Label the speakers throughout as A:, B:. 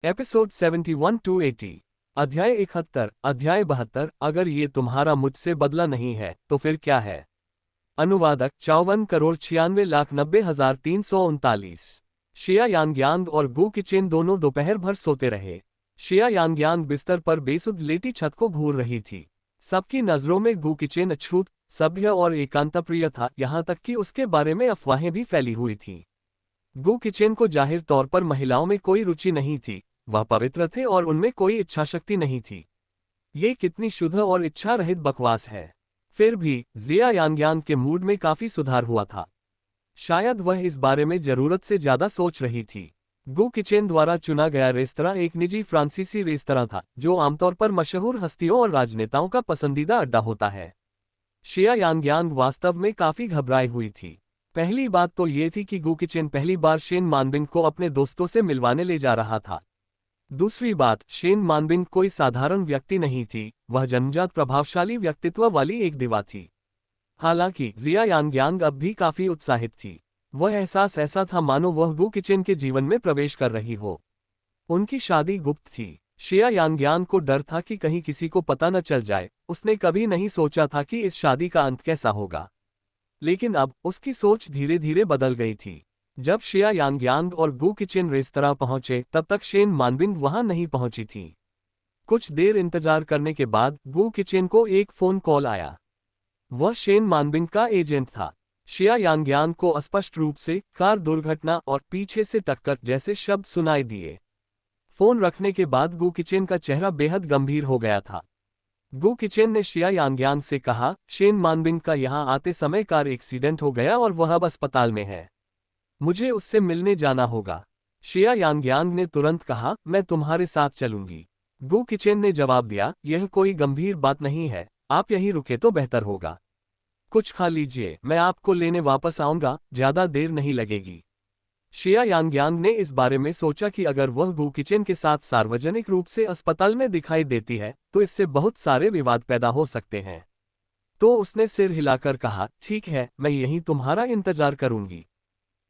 A: Episode 71 to 80। अध्याय 71। अध्याय 72। अगर ये तुम्हारा मुझसे बदला नहीं है तो फिर क्या है। अनुवादक 54,96,90,339। शिया यांग्यांग और गु किचेन दोनों दोपहर भर सोते रहे। शिया यांग्यांग बिस्तर पर बेसुध लेटी छत को घूर रही थी। सबकी नजरों में गु किचेन अछूत, सभ्य और एकांतप्रिय था, यहाँ तक कि उसके बारे में अफवाहें भी फैली हुई थीं। गु किचेन को जाहिर तौर पर महिलाओं में कोई रुचि नहीं थी, वह पवित्र थे और उनमें कोई इच्छाशक्ति नहीं थी। ये कितनी शुद्ध और इच्छा रहित बकवास है। फिर भी जिया यांग्यांग के मूड में काफी सुधार हुआ था। शायद वह इस बारे में जरूरत से ज्यादा सोच रही थी। गु किचेन द्वारा चुना गया रेस्तरां एक निजी फ्रांसीसी रेस्तरां था, जो आमतौर पर मशहूर हस्तियों और राजनेताओं का पसंदीदा अड्डा होता है। शिया यांग्यांग वास्तव में काफी घबराई हुई थी। पहली बात तो ये थी कि गु किचेन पहली बार शेन मानबिंग को अपने दोस्तों से मिलवाने ले जा रहा था। दूसरी बात, शेन मानबिंग कोई साधारण व्यक्ति नहीं थी, वह जन्मजात प्रभावशाली व्यक्तित्व वाली एक दिवा थी। हालांकि जिया यांग्यांग अब भी काफी उत्साहित थी। वह एहसास ऐसा था मानो वह गु किचेन के जीवन में प्रवेश कर रही हो। उनकी शादी गुप्त थी। शिया यांग्यांग को डर था कि कहीं किसी को पता न चल जाए। उसने कभी नहीं सोचा था कि इस शादी का अंत कैसा होगा। लेकिन अब उसकी सोच धीरे धीरे बदल गई थी। जब शिया यांग्यांग और गु किचेन रेस्तरां पहुंचे तब तक शेन मानबिंग वहां नहीं पहुंची थी। कुछ देर इंतजार करने के बाद गु किचेन को एक फोन कॉल आया। वह शेन मानबिंग का एजेंट था। शिया यांग्यांग को स्पष्ट रूप से कार दुर्घटना और पीछे से टक्कर जैसे शब्द सुनाई दिए। फोन रखने के बाद गु किचेन का चेहरा बेहद गंभीर हो गया था। गु किचेन ने शिया यांग्यांग से कहा, शेन मानबिंग का यहां आते समय कार एक्सीडेंट हो गया और वह अब अस्पताल में है। मुझे उससे मिलने जाना होगा। शिया यांग्यांग ने तुरंत कहा, मैं तुम्हारे साथ चलूंगी। गु किचेन ने जवाब दिया, यह कोई गंभीर बात नहीं है, आप यहीं रुके तो बेहतर होगा। कुछ खा लीजिए, मैं आपको लेने वापस आऊंगा, ज्यादा देर नहीं लगेगी। शिया यांग्यांग ने इस बारे में सोचा कि अगर वह गु किचेन के साथ सार्वजनिक रूप से अस्पताल में दिखाई देती है तो इससे बहुत सारे विवाद पैदा हो सकते हैं। तो उसने सिर हिलाकर कहा, ठीक है, मैं यहीं तुम्हारा इंतजार करूंगी।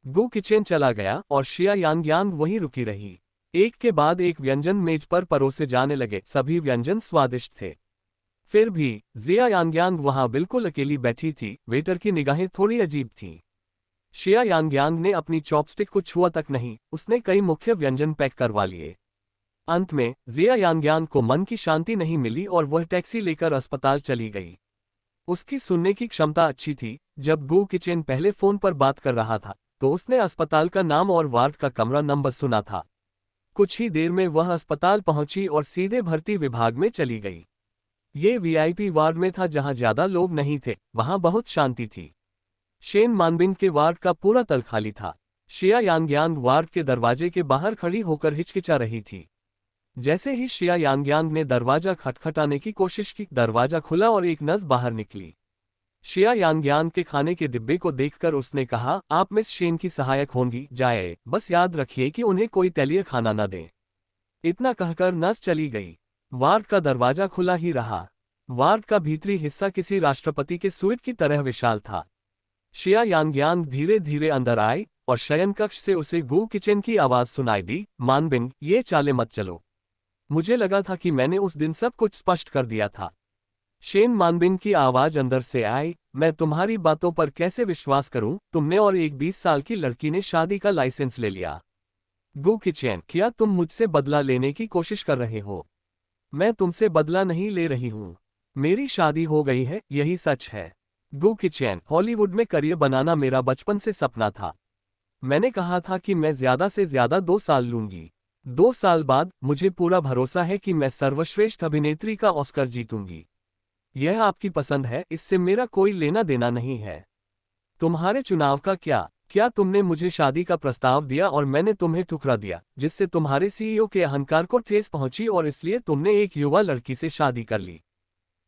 A: गु किचेन चला गया और शिया यांग्यांग वहीं रुकी रही। एक के बाद एक व्यंजन मेज पर परोसे जाने लगे। सभी व्यंजन स्वादिष्ट थे। फिर भी जिया यांग्यांग वहां बिल्कुल अकेली बैठी थी। वेटर की निगाहें थोड़ी अजीब थीं। शिया यांग्यांग ने अपनी चॉपस्टिक को छुआ तक नहीं, उसने कई मुख्य व्यंजन पैक करवा लिए। अंत में जिया यांग्यांग को मन की शांति नहीं मिली और वह टैक्सी लेकर अस्पताल चली गई। उसकी सुनने की क्षमता अच्छी थी। जब गु किचेन पहले फोन पर बात कर रहा था तो उसने अस्पताल का नाम और वार्ड का कमरा नंबर सुना था। कुछ ही देर में वह अस्पताल पहुंची और सीधे भर्ती विभाग में चली गई। ये वीआईपी वार्ड में था जहां ज्यादा लोग नहीं थे, वहां बहुत शांति थी। शेन मानबिंग के वार्ड का पूरा तल खाली था। शिया यांग्यांग वार्ड के दरवाजे के बाहर खड़ी होकर हिचकिचा रही थी। जैसे ही शिया यांग्यांग ने दरवाजा खटखटाने की कोशिश की, दरवाजा खुला और एक नर्स बाहर निकली। शिया यांग्यांग के खाने के डिब्बे को देखकर उसने कहा, आप मिस शेन की सहायक होंगी, जाए, बस याद रखिए कि उन्हें कोई तैलीय खाना न दें। इतना कहकर नर्स चली गई। वार्ड का दरवाजा खुला ही रहा। वार्ड का भीतरी हिस्सा किसी राष्ट्रपति के स्वीट की तरह विशाल था। शिया यांग्यांग धीरे धीरे अंदर आई और शयनकक्ष से उसे गु किचेन की आवाज सुनाई दी, मानबिंग, ये चाले मत चलो। मुझे लगा था कि मैंने उस दिन सब कुछ स्पष्ट कर दिया था। शेन मानबिंग की आवाज अंदर से आई, मैं तुम्हारी बातों पर कैसे विश्वास करूं, तुमने और एक 20 साल की लड़की ने शादी का लाइसेंस ले लिया। गु किचेन, क्या तुम मुझसे बदला लेने की कोशिश कर रहे हो? मैं तुमसे बदला नहीं ले रही हूं। मेरी शादी हो गई है, यही सच है। गु किचेन, हॉलीवुड में करियर बनाना मेरा बचपन से सपना था। मैंने कहा था कि मैं ज्यादा से ज्यादा 2 साल लूंगी। 2 साल बाद मुझे पूरा भरोसा है कि मैं सर्वश्रेष्ठ अभिनेत्री का ऑस्कर जीतूंगी। यह आपकी पसंद है, इससे मेरा कोई लेना देना नहीं है। तुम्हारे चुनाव का क्या? क्या तुमने मुझे शादी का प्रस्ताव दिया और मैंने तुम्हें ठुकरा दिया, जिससे तुम्हारे सीईओ के अहंकार को ठेस पहुंची और इसलिए तुमने एक युवा लड़की से शादी कर ली?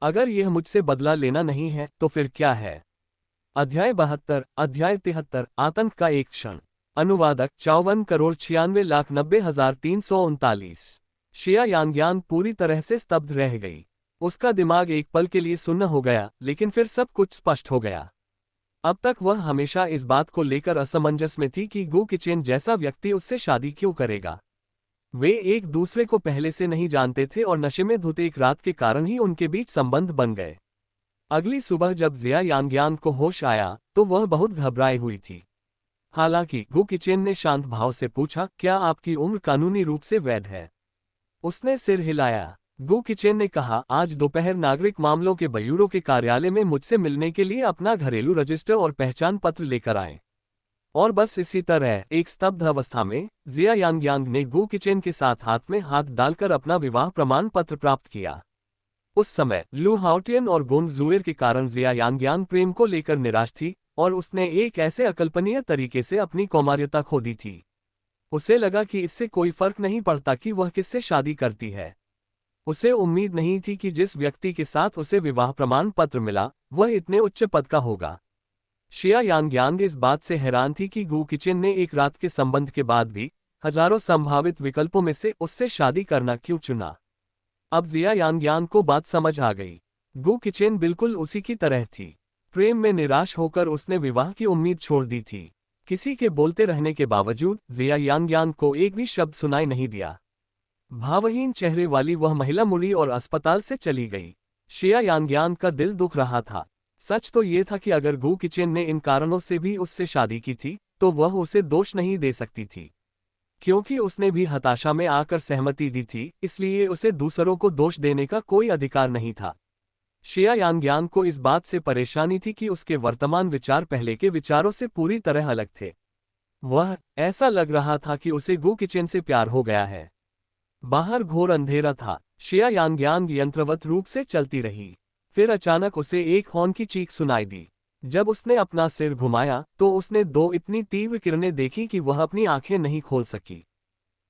A: अगर यह मुझसे बदला लेना नहीं है तो फिर क्या है? अध्याय 72। अध्याय 73। आतंक का एक क्षण। अनुवादक 54,96,90,339। शिया यांग्यांग पूरी तरह से स्तब्ध रह गई। उसका दिमाग एक पल के लिए सुन्न हो गया, लेकिन फिर सब कुछ स्पष्ट हो गया। अब तक वह हमेशा इस बात को लेकर असमंजस में थी कि गु किचेन जैसा व्यक्ति उससे शादी क्यों करेगा। वे एक दूसरे को पहले से नहीं जानते थे और नशे में धुत एक रात के कारण ही उनके बीच संबंध बन गए। अगली सुबह जब जिया यांग्यांग को होश आया तो वह बहुत घबराई हुई थी। हालांकि गु किचेन ने शांत भाव से पूछा, क्या आपकी उम्र कानूनी रूप से वैध है? उसने सिर हिलाया। गु किचेन ने कहा, आज दोपहर नागरिक मामलों के ब्यूरो के कार्यालय में मुझसे मिलने के लिए अपना घरेलू रजिस्टर और पहचान पत्र लेकर आए। और बस इसी तरह एक स्तब्ध अवस्था में जिया यांग्यांग ने गु किचेन के साथ हाथ में हाथ डालकर अपना विवाह प्रमाण पत्र प्राप्त किया। उस समय लू हाउटियन और गोंग जुएर के कारण जिया यांग्यांग प्रेम को लेकर निराश थी और उसने एक ऐसे अकल्पनीय तरीके से अपनी कौमार्यता खो दी थी। उसे लगा कि इससे कोई फर्क नहीं पड़ता कि वह किससे शादी करती है। उसे उम्मीद नहीं थी कि जिस व्यक्ति के साथ उसे विवाह प्रमाण पत्र मिला वह इतने उच्च पद का होगा। शिया यांग्यांग इस बात से हैरान थी कि गु किचेन ने एक रात के संबंध के बाद भी हजारों संभावित विकल्पों में से उससे शादी करना क्यों चुना। अब जिया यांग्यांग को बात समझ आ गई। गु किचेन बिल्कुल उसी की तरह थी। प्रेम में निराश होकर उसने विवाह की उम्मीद छोड़ दी थी। किसी के बोलते रहने के बावजूद जिया यांग्यांग को एक भी शब्द सुनाई नहीं दिया। भावहीन चेहरे वाली वह महिला मुड़ी और अस्पताल से चली गई। शिया यांग्यांग का दिल दुख रहा था। सच तो ये था कि अगर गु किचेन ने इन कारणों से भी उससे शादी की थी तो वह उसे दोष नहीं दे सकती थी, क्योंकि उसने भी हताशा में आकर सहमति दी थी, इसलिए उसे दूसरों को दोष देने का कोई अधिकार नहीं था। शिया यांग्यांग को इस बात से परेशानी थी कि उसके वर्तमान विचार पहले के विचारों से पूरी तरह अलग थे। वह ऐसा लग रहा था कि उसे गु किचेन से प्यार हो गया है। बाहर घोर अंधेरा था। शिया यांग्यांग यंत्रवत रूप से चलती रही। फिर अचानक उसे एक हॉर्न की चीख सुनाई दी। जब उसने अपना सिर घुमाया तो उसने दो इतनी तीव्र किरणें देखी कि वह अपनी आंखें नहीं खोल सकी।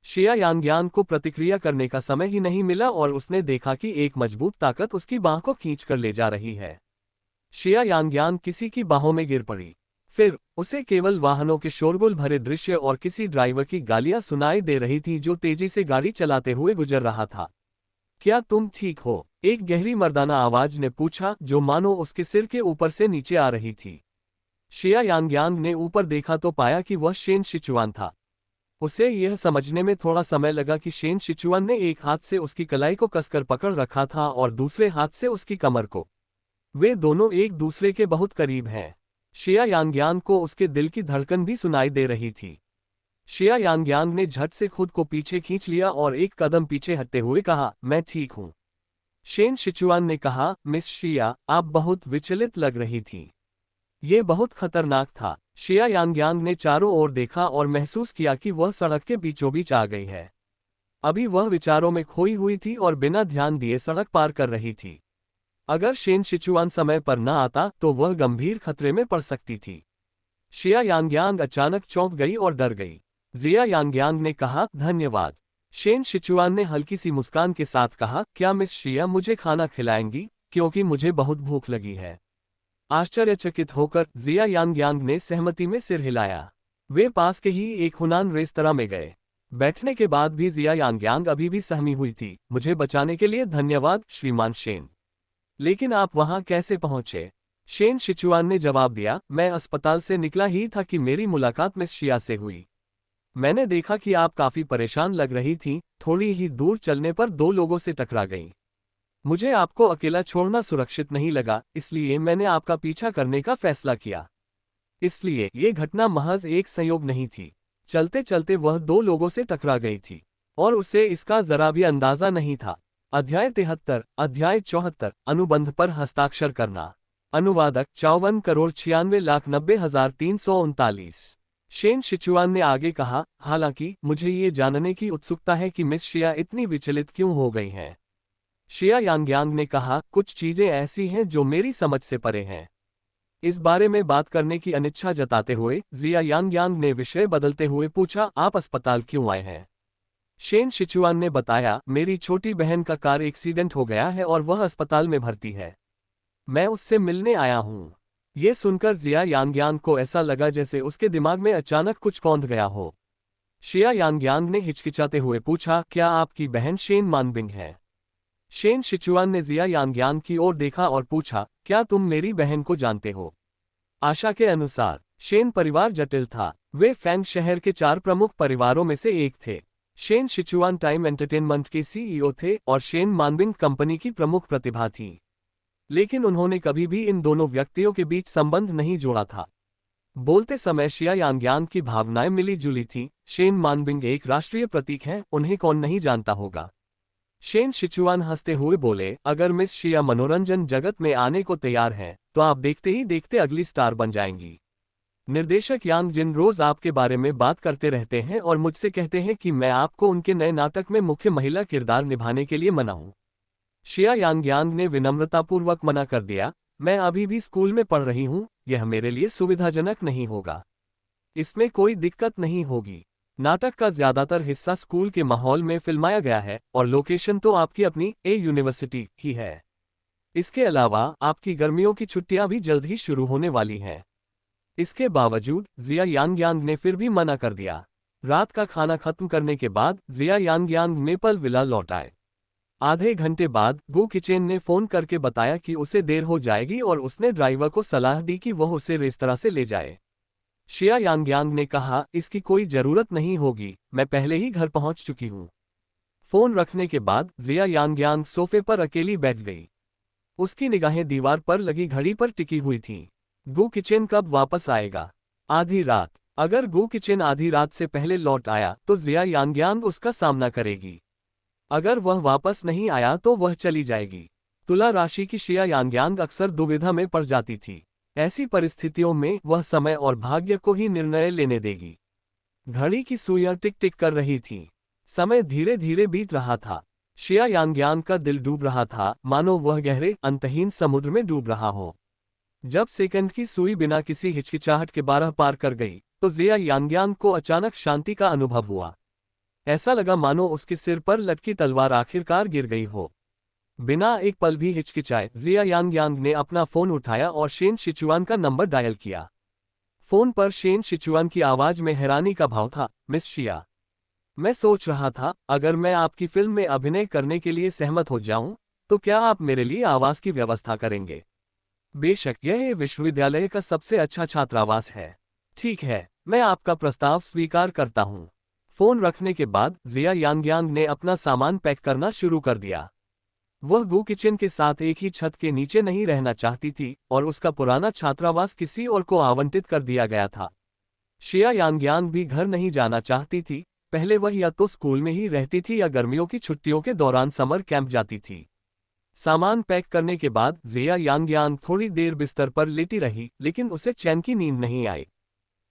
A: शिया यांग्यांग को प्रतिक्रिया करने का समय ही नहीं मिला और उसने देखा कि एक मजबूत ताकत उसकी बाह को खींचकर ले जा रही है। शिया यांग्यांग किसी की बाहों में गिर पड़ी। फिर उसे केवल वाहनों के शोरगुल भरे दृश्य और किसी ड्राइवर की गालियां सुनाई दे रही थी जो तेजी से गाड़ी चलाते हुए गुजर रहा था। क्या तुम ठीक हो? एक गहरी मर्दाना आवाज ने पूछा, जो मानो उसके सिर के ऊपर से नीचे आ रही थी। शिया यांग्यांग ने ऊपर देखा तो पाया कि वह शेन शिचुआन था। उसे यह समझने में थोड़ा समय लगा कि शेन शिचुआन ने एक हाथ से उसकी कलाई को कसकर पकड़ रखा था और दूसरे हाथ से उसकी कमर को। वे दोनों एक दूसरे के बहुत करीब हैं। शिया यांग्यांग को उसके दिल की धड़कन भी सुनाई दे रही थी। शिया यांग्यांग ने झट से खुद को पीछे खींच लिया और एक कदम पीछे हटते हुए कहा, मैं ठीक हूं। शेन शिचुआन ने कहा, मिस शिया, आप बहुत विचलित लग रही थी। ये बहुत खतरनाक था। शिया यांग्यांग ने चारों ओर देखा और महसूस किया कि वह सड़क के बीचों बीच आ गई है। अभी वह विचारों में खोई हुई थी और बिना ध्यान दिए सड़क पार कर रही थी। अगर शेन शिचुआन समय पर न आता तो वह गंभीर खतरे में पड़ सकती थी। शिया यांग्यांग अचानक चौंक गई और डर गई। जिया यांग्यांग ने कहा, धन्यवाद। शेन शिचुआन ने हल्की सी मुस्कान के साथ कहा, क्या मिस शिया मुझे खाना खिलाएंगी, क्योंकि मुझे बहुत भूख लगी है। आश्चर्यचकित होकर जिया यांग्यांग ने सहमति में सिर हिलाया। वे पास के ही एक हुनान रेस्तरां में गए। बैठने के बाद भी जिया यांग्यांग अभी भी सहमी हुई थी। मुझे बचाने के लिए धन्यवाद श्रीमान शेन, लेकिन आप वहां कैसे पहुंचे? शेन शिचुआन ने जवाब दिया, मैं अस्पताल से निकला ही था कि मेरी मुलाकात मिस शिया से हुई। मैंने देखा कि आप काफी परेशान लग रही थीं। थोड़ी ही दूर चलने पर दो लोगों से टकरा गईं। मुझे आपको अकेला छोड़ना सुरक्षित नहीं लगा, इसलिए मैंने आपका पीछा करने का फैसला किया। इसलिए ये घटना महज एक संयोग नहीं थी। चलते चलते वह दो लोगों से टकरा गई थी और उसे इसका जरा भी अंदाजा नहीं था। अध्याय 73, अध्याय 74, अनुबंध पर हस्ताक्षर करना। अनुवादक 54,96,90,339। शेन शिचुआन ने आगे कहा, हालांकि मुझे ये जानने की उत्सुकता है कि मिस शिया इतनी विचलित क्यों हो गई हैं। शिया यांग्यांग ने कहा, कुछ चीजें ऐसी हैं जो मेरी समझ से परे हैं। इस बारे में बात करने की अनिच्छा जताते हुए जिया यांग्यांग ने विषय बदलते हुए पूछा, आप अस्पताल क्यों आए हैं? शेन शिचुआन ने बताया, मेरी छोटी बहन का कार एक्सीडेंट हो गया है और वह अस्पताल में भर्ती है। मैं उससे मिलने आया हूँ। ये सुनकर जिया यांग्यांग को ऐसा लगा जैसे उसके दिमाग में अचानक कुछ कौंध गया हो। शिया यांग्यांग ने हिचकिचाते हुए पूछा, क्या आपकी बहन शेन मानबिंग है? शेन शिचुआन ने जिया यांग्यांग की ओर देखा और पूछा, क्या तुम मेरी बहन को जानते हो? आशा के अनुसार शेन परिवार जटिल था। वे फैंग शहर के 4 प्रमुख परिवारों में से एक थे। शेन शिचुआन टाइम एंटरटेनमेंट के सीईओ थे और शेन मानबिंग कंपनी की प्रमुख प्रतिभा थी। लेकिन उन्होंने कभी भी इन दोनों व्यक्तियों के बीच संबंध नहीं जोड़ा था। बोलते समय शिया यांगयांग की भावनाएं मिली जुली थीं। शेन मानबिंग एक राष्ट्रीय प्रतीक हैं, उन्हें कौन नहीं जानता होगा। शेन शिचुआन हंसते हुए बोले, अगर मिस शिया मनोरंजन जगत में आने को तैयार हैं, तो आप देखते ही देखते अगली स्टार बन जाएंगी। निर्देशक यांग जिन रोज आपके बारे में बात करते रहते हैं और मुझसे कहते हैं कि मैं आपको उनके नए नाटक में मुख्य महिला किरदार निभाने के लिए मनाऊं। शिया यांगयांग ने विनम्रतापूर्वक मना कर दिया, मैं अभी भी स्कूल में पढ़ रही हूं, यह मेरे लिए सुविधाजनक नहीं होगा। इसमें कोई दिक्कत नहीं होगी। नाटक का ज्यादातर हिस्सा स्कूल के माहौल में फिल्माया गया है और लोकेशन तो आपकी अपनी यूनिवर्सिटी ही है। इसके अलावा आपकी गर्मियों की छुट्टियां भी जल्द ही शुरू होने वाली हैं। इसके बावजूद जिया यांगयांग ने फिर भी मना कर दिया। रात का खाना खत्म करने के बाद जिया यांगयांग मेपल विला लौट आए। आधे घंटे बाद गु किचेन ने फोन करके बताया कि उसे देर हो जाएगी और उसने ड्राइवर को सलाह दी कि वह उसे रेस्तरां से ले जाए। शिया यांगयांग ने कहा, इसकी कोई जरूरत नहीं होगी, मैं पहले ही घर पहुंच चुकी हूं। फोन रखने के बाद जिया यांगयांग सोफे पर अकेली बैठ गई। उसकी निगाहें दीवार पर लगी घड़ी पर टिकी हुई थीं। गु किचेन कब वापस आएगा? आधी रात। अगर गु किचेन आधी रात से पहले लौट आया तो जिया यांगयांग उसका सामना करेगी। अगर वह वापस नहीं आया तो वह चली जाएगी। तुला राशि की शिया यांगयांग अक्सर दुविधा में पड़ जाती थी। ऐसी परिस्थितियों में वह समय और भाग्य को ही निर्णय लेने देगी। घड़ी की सुइयां टिक टिक कर रही थीं। समय धीरे धीरे बीत रहा था। शिया यांगयांग का दिल डूब रहा था, मानो वह गहरे अंतहीन समुद्र में डूब रहा हो। जब सेकंड की सुई बिना किसी हिचकिचाहट के 12 पार कर गई, तो जिया यांगयांग को अचानक शांति का अनुभव हुआ। ऐसा लगा मानो उसके सिर पर लटकी तलवार आखिरकार गिर गई हो। बिना एक पल भी हिचकिचाए जिया यांगयांग ने अपना फोन उठाया और शेन शिचुआन का नंबर डायल किया। फोन पर शेन शिचुआन की आवाज में हैरानी का भाव था, मिस शिया, मैं सोच रहा था, अगर मैं आपकी फिल्म में अभिनय करने के लिए सहमत हो जाऊं, तो क्या आप मेरे लिए आवास की व्यवस्था करेंगे? बेशक, यह विश्वविद्यालय का सबसे अच्छा छात्रावास है। ठीक है, मैं आपका प्रस्ताव स्वीकार करता हूं। फोन रखने के बाद जिया यांगयांग ने अपना सामान पैक करना शुरू कर दिया। वह गु किचन के साथ एक ही छत के नीचे नहीं रहना चाहती थी और उसका पुराना छात्रावास किसी और को आवंटित कर दिया गया था। शिया यांगयांग भी घर नहीं जाना चाहती थी। पहले वह या तो स्कूल में ही रहती थी या गर्मियों की छुट्टियों के दौरान समर कैंप जाती थी। सामान पैक करने के बाद जिया यांगयांग थोड़ी देर बिस्तर पर लेटी रही, लेकिन उसे चैन की नींद नहीं आई।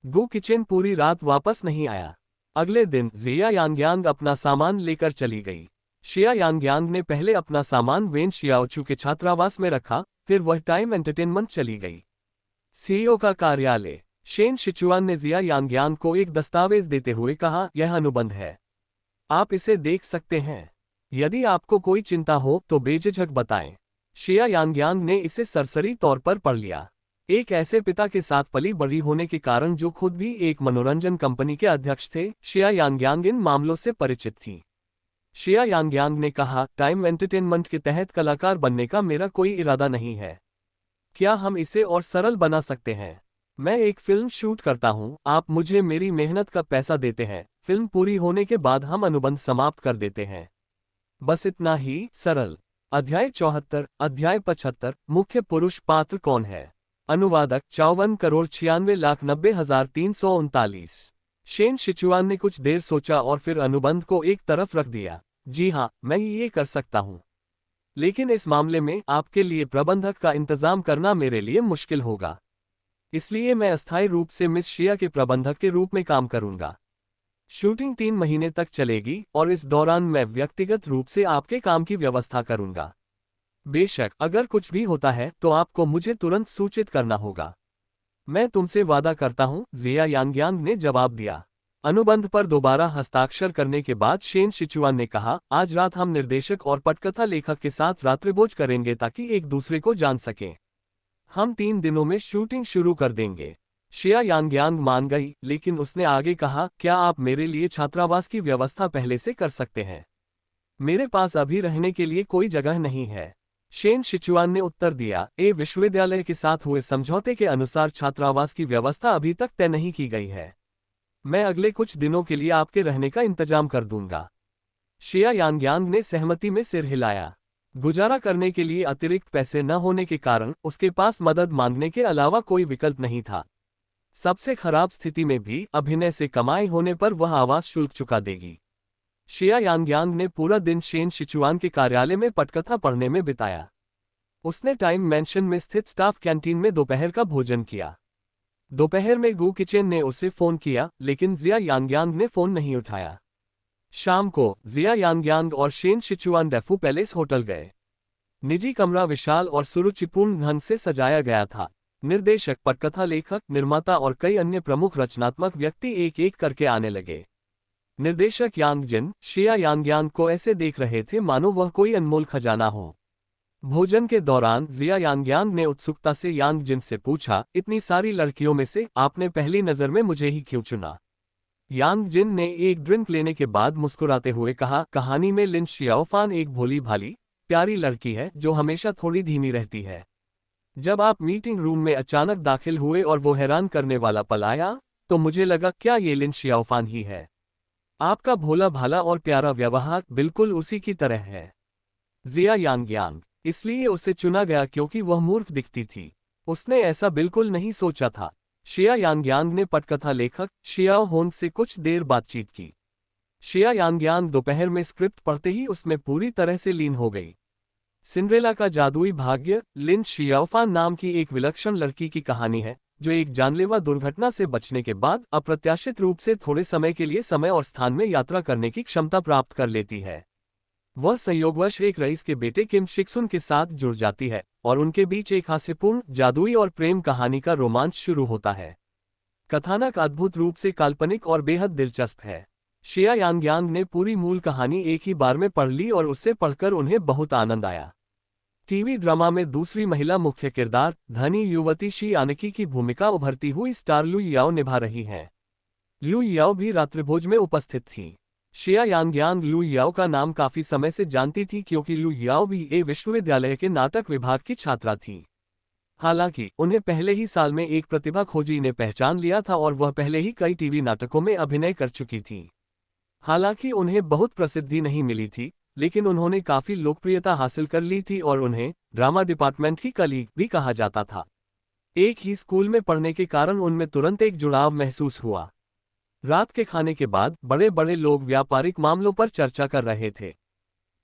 A: गु किचन पूरी रात वापस नहीं आया। अगले दिन जिया यांगयांग अपना सामान लेकर चली गई। शिया यांगयांग ने पहले अपना सामान वेन शियाओचू के छात्रावास में रखा, फिर वह टाइम एंटरटेनमेंट चली गई। सीईओ का कार्यालय। शेन शिचुआन ने जिया यांगयांग को एक दस्तावेज देते हुए कहा, यह अनुबंध है, आप इसे देख सकते हैं। यदि आपको कोई चिंता हो तो बेझिझक बताएं। शिया यांगयांग ने इसे सरसरी तौर पर पढ़ लिया। एक ऐसे पिता के साथ पली बड़ी होने के कारण जो खुद भी एक मनोरंजन कंपनी के अध्यक्ष थे, शिया यांगयांग इन मामलों से परिचित थी। शिया यांगयांग ने कहा, टाइम एंटरटेनमेंट के तहत कलाकार बनने का मेरा कोई इरादा नहीं है। क्या हम इसे और सरल बना सकते हैं? मैं एक फिल्म शूट करता हूं, आप मुझे मेरी मेहनत का पैसा देते हैं, फिल्म पूरी होने के बाद हम अनुबंध समाप्त कर देते हैं। बस इतना ही सरल। अध्याय 74। अध्याय 75। मुख्य पुरुष पात्र कौन है? अनुवादक 54,96,90,339। शेन शिचुआन ने कुछ देर सोचा और फिर अनुबंध को एक तरफ रख दिया। जी हाँ, मैं ये कर सकता हूँ, लेकिन इस मामले में आपके लिए प्रबंधक का इंतजाम करना मेरे लिए मुश्किल होगा। इसलिए मैं अस्थायी रूप से मिस शिया के प्रबंधक के रूप में काम करूंगा। शूटिंग 3 महीने तक चलेगी और इस दौरान मैं व्यक्तिगत रूप से आपके काम की व्यवस्था करूंगा। बेशक, अगर कुछ भी होता है तो आपको मुझे तुरंत सूचित करना होगा। मैं तुमसे वादा करता हूं, जिया यांगयांग ने जवाब दिया। अनुबंध पर दोबारा हस्ताक्षर करने के बाद शेन शिचुआन ने कहा, आज रात हम निर्देशक और पटकथा लेखक के साथ रात्रिभोज करेंगे ताकि एक दूसरे को जान सकें। हम 3 दिनों में शूटिंग शुरू कर देंगे। शिया यांगयांग मान गई, लेकिन उसने आगे कहा, क्या आप मेरे लिए छात्रावास की व्यवस्था पहले से कर सकते हैं? मेरे पास अभी रहने के लिए कोई जगह नहीं है। शेन शिचुआन ने उत्तर दिया, विश्वविद्यालय के साथ हुए समझौते के अनुसार छात्रावास की व्यवस्था अभी तक तय नहीं की गई है। मैं अगले कुछ दिनों के लिए आपके रहने का इंतजाम कर दूंगा। शिया यांग्यांग ने सहमति में सिर हिलाया। गुजारा करने के लिए अतिरिक्त पैसे न होने के कारण उसके पास मदद मांगने के अलावा कोई विकल्प नहीं था। सबसे खराब स्थिति में भी अभिनय से कमाई होने पर वह आवास शुल्क चुका देगी। शिया यांग्यांग ने पूरा दिन शेन शिचुआन के कार्यालय में पटकथा पढ़ने में बिताया। उसने टाइम मैंशन में स्थित स्टाफ कैंटीन में दोपहर का भोजन किया। दोपहर में गू किचेन ने उसे फोन किया, लेकिन जिया यांग्यांग ने फोन नहीं उठाया। शाम को जिया यांग्यांग और शेन शिचुआन डेफू पैलेस होटल गए। निजी कमरा विशाल और सुरुचिपूर्ण ढंग से सजाया गया था। निर्देशक, पटकथा लेखक, निर्माता और कई अन्य प्रमुख रचनात्मक व्यक्ति एक एक करके आने लगे। निर्देशक यांग जिन शिया यांग्यांग को ऐसे देख रहे थे मानो वह कोई अनमोल खजाना हो। भोजन के दौरान जिया यांग्यांग ने उत्सुकता से यांग जिन से पूछा, इतनी सारी लड़कियों में से आपने पहली नजर में मुझे ही क्यों चुना? यांग जिन ने एक ड्रिंक लेने के बाद मुस्कुराते हुए कहा, कहानी में लिन शियाओफान एक भोली भाली प्यारी लड़की है जो हमेशा थोड़ी धीमी रहती है। जब आप मीटिंग रूम में अचानक दाखिल हुए और वो हैरान करने वाला पल आया, तो मुझे लगा क्या ये लिन शियाओफान ही है। आपका भोला भाला और प्यारा व्यवहार बिल्कुल उसी की तरह है। जिया यांग्यांग, इसलिए उसे चुना गया क्योंकि वह मूर्ख दिखती थी। उसने ऐसा बिल्कुल नहीं सोचा था। शिया यांग्यांग ने पटकथा लेखक शियाओ होन से कुछ देर बातचीत की। शिया यांग्यांग दोपहर में स्क्रिप्ट पढ़ते ही उसमें पूरी तरह से लीन हो गई। सिंड्रेला का जादुई भाग्य लिन शियाओफान नाम की एक विलक्षण लड़की की कहानी है, जो एक जानलेवा दुर्घटना से बचने के बाद अप्रत्याशित रूप से थोड़े समय के लिए समय और स्थान में यात्रा करने की क्षमता प्राप्त कर लेती है। वह संयोगवश एक रईस के बेटे किम शिक्सुन के साथ जुड़ जाती है और उनके बीच एक हास्यपूर्ण, जादुई और प्रेम कहानी का रोमांच शुरू होता है। कथानक अद्भुत रूप से काल्पनिक और बेहद दिलचस्प है। शिया यांग्यांग ने पूरी मूल कहानी एक ही बार में पढ़ ली और उसे पढ़कर उन्हें बहुत आनंद आया। टीवी ड्रामा में दूसरी महिला मुख्य किरदार धनी युवती शी आनकी की भूमिका उभरती हुई स्टार लू याओ निभा रही हैं। लू याओ भी रात्रिभोज में उपस्थित थी। शिया यांग्यांग लू याओ का नाम काफी समय से जानती थी क्योंकि लू याओ भी ए विश्वविद्यालय के नाटक विभाग की छात्रा थी। हालांकि उन्हें पहले ही साल में एक प्रतिभा खोजी ने पहचान लिया था और वह पहले ही कई टीवी नाटकों में अभिनय कर चुकी थी। हालांकि उन्हें बहुत प्रसिद्धि नहीं मिली थी, लेकिन उन्होंने काफी लोकप्रियता हासिल कर ली थी और उन्हें ड्रामा डिपार्टमेंट की कलीग भी कहा जाता था। एक ही स्कूल में पढ़ने के कारण उनमें तुरंत एक जुड़ाव महसूस हुआ। रात के खाने के बाद बड़े बड़े लोग व्यापारिक मामलों पर चर्चा कर रहे थे।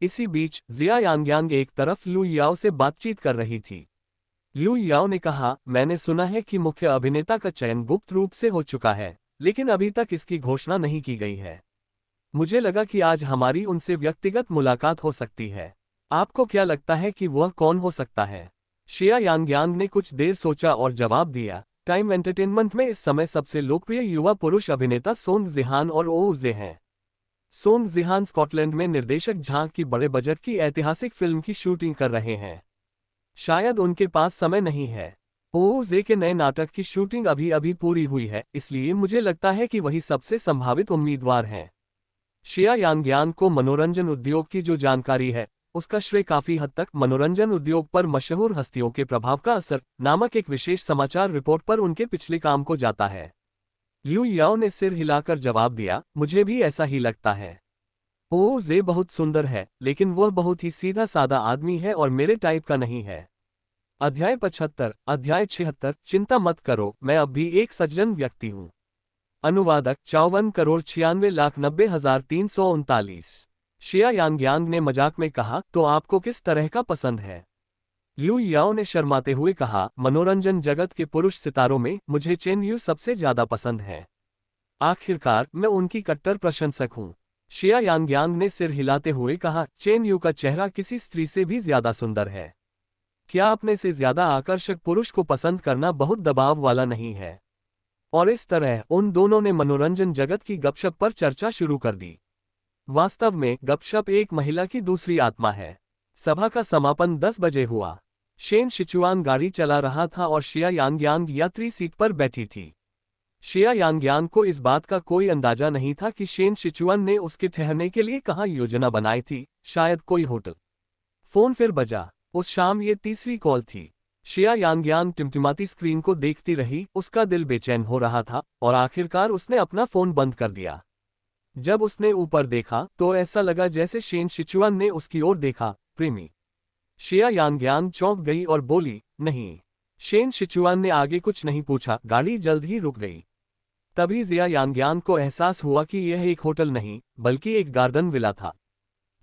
A: इसी बीच जिया यांग्यांग एक तरफ लू याओ से बातचीत कर रही थी। लू याओ ने कहा, मैंने सुना है कि मुख्य अभिनेता का चयन गुप्त रूप से हो चुका है, लेकिन अभी तक इसकी घोषणा नहीं की गई है। मुझे लगा कि आज हमारी उनसे व्यक्तिगत मुलाकात हो सकती है। आपको क्या लगता है कि वह कौन हो सकता है? शिया यांग्यांग ने कुछ देर सोचा और जवाब दिया, टाइम एंटरटेनमेंट में इस समय सबसे लोकप्रिय युवा पुरुष अभिनेता सोंग जिहान और ओ जे हैं। सोंग जिहान स्कॉटलैंड में निर्देशक झांग की बड़े बजट की ऐतिहासिक फिल्म की शूटिंग कर रहे हैं। शायद उनके पास समय नहीं है। ओ जे के नए नाटक की शूटिंग अभी अभी पूरी हुई है, इसलिए मुझे लगता है कि वही सबसे संभावित उम्मीदवार हैं। शिया यांग्यांग को मनोरंजन उद्योग की जो जानकारी है, उसका श्रेय काफी हद तक मनोरंजन उद्योग पर मशहूर हस्तियों के प्रभाव का असर नामक एक विशेष समाचार रिपोर्ट पर उनके पिछले काम को जाता है। लू याओ ने सिर हिलाकर जवाब दिया, मुझे भी ऐसा ही लगता है। ओ जे बहुत सुंदर है, लेकिन वह बहुत ही सीधा साधा आदमी है और मेरे टाइप का नहीं है। अध्याय 75, अध्याय 76, चिंता मत करो, मैं अब भी एक सज्जन व्यक्ति हूँ। अनुवादक 54,96,90,339। शिया यांग्यांग ने मजाक में कहा, तो आपको किस तरह का पसंद है? लू याओ ने शर्माते हुए कहा, मनोरंजन जगत के पुरुष सितारों में मुझे चेन यू सबसे ज्यादा पसंद है। आखिरकार मैं उनकी कट्टर प्रशंसक हूँ। शिया यांग्यांग ने सिर हिलाते हुए कहा, चेन यू का चेहरा किसी स्त्री से भी ज्यादा सुंदर है। क्या अपने से ज्यादा आकर्षक पुरुष को पसंद करना बहुत दबाव वाला नहीं है? और इस तरह उन दोनों ने मनोरंजन जगत की गपशप पर चर्चा शुरू कर दी। वास्तव में गपशप एक महिला की दूसरी आत्मा है। सभा का समापन 10 बजे हुआ। शेन शिचुआन गाड़ी चला रहा था और शिया यांग्यांग यात्री सीट पर बैठी थी। शिया यांग्यांग को इस बात का कोई अंदाजा नहीं था कि शेन शिचुआन ने उसके ठहरने के लिए कहाँ योजना बनाई थी, शायद कोई होटल। फोन फिर बजा। उस शाम ये तीसरी कॉल थी। शिया यांगयांग टिमटिमाती स्क्रीन को देखती रही, उसका दिल बेचैन हो रहा था और आखिरकार उसने अपना फोन बंद कर दिया। जब उसने ऊपर देखा तो ऐसा लगा जैसे शेन शिचुआन ने उसकी ओर देखा। प्रेमी। शिया यांगयांग चौंक गई और बोली, नहीं। शेन शिचुआन ने आगे कुछ नहीं पूछा, गाड़ी जल्द ही रुक गई। तभी जिया यांगयांग को एहसास हुआ कि यह एक होटल नहीं बल्कि एक गार्डन विला था।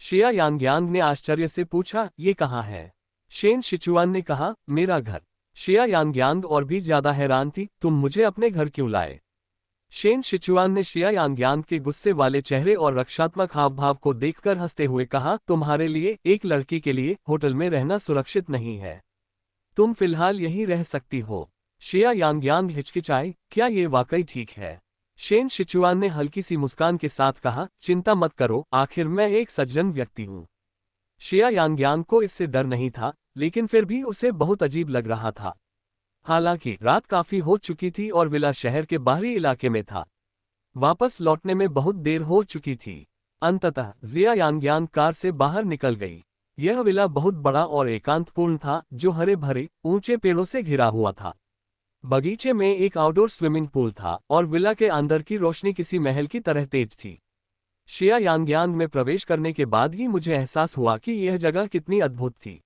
A: शिया यांगयांग ने आश्चर्य से पूछा, ये कहाँ है? शेन शिचुआन ने कहा, मेरा घर। शिया यांगयांग और भी ज्यादा हैरान थी, तुम मुझे अपने घर क्यों लाए? शेन शिचुआन ने शिया यांगयांग के गुस्से वाले चेहरे और रक्षात्मक हावभाव को देखकर हंसते हुए कहा, तुम्हारे लिए, एक लड़की के लिए, होटल में रहना सुरक्षित नहीं है। तुम फिलहाल यहीं रह सकती हो। शिया यांगयांग हिचकिचाई, क्या ये वाकई ठीक है? शेन शिचुआन ने हल्की सी मुस्कान के साथ कहा, चिंता मत करो, आखिर मैं एक सज्जन व्यक्ति हूँ। शिया यांगयांग को इससे डर नहीं था, लेकिन फिर भी उसे बहुत अजीब लग रहा था। हालांकि रात काफी हो चुकी थी और विला शहर के बाहरी इलाके में था। वापस लौटने में बहुत देर हो चुकी थी। अंततः जिया यांगयांग कार से बाहर निकल गई। यह विला बहुत बड़ा और एकांतपूर्ण था, जो हरे भरे ऊंचे पेड़ों से घिरा हुआ था। बगीचे में एक आउटडोर स्विमिंग पूल था और विला के अंदर की रोशनी किसी महल की तरह तेज थी। शिया यांगयांग में प्रवेश करने के बाद ही मुझे एहसास हुआ कि यह जगह कितनी अद्भुत थी।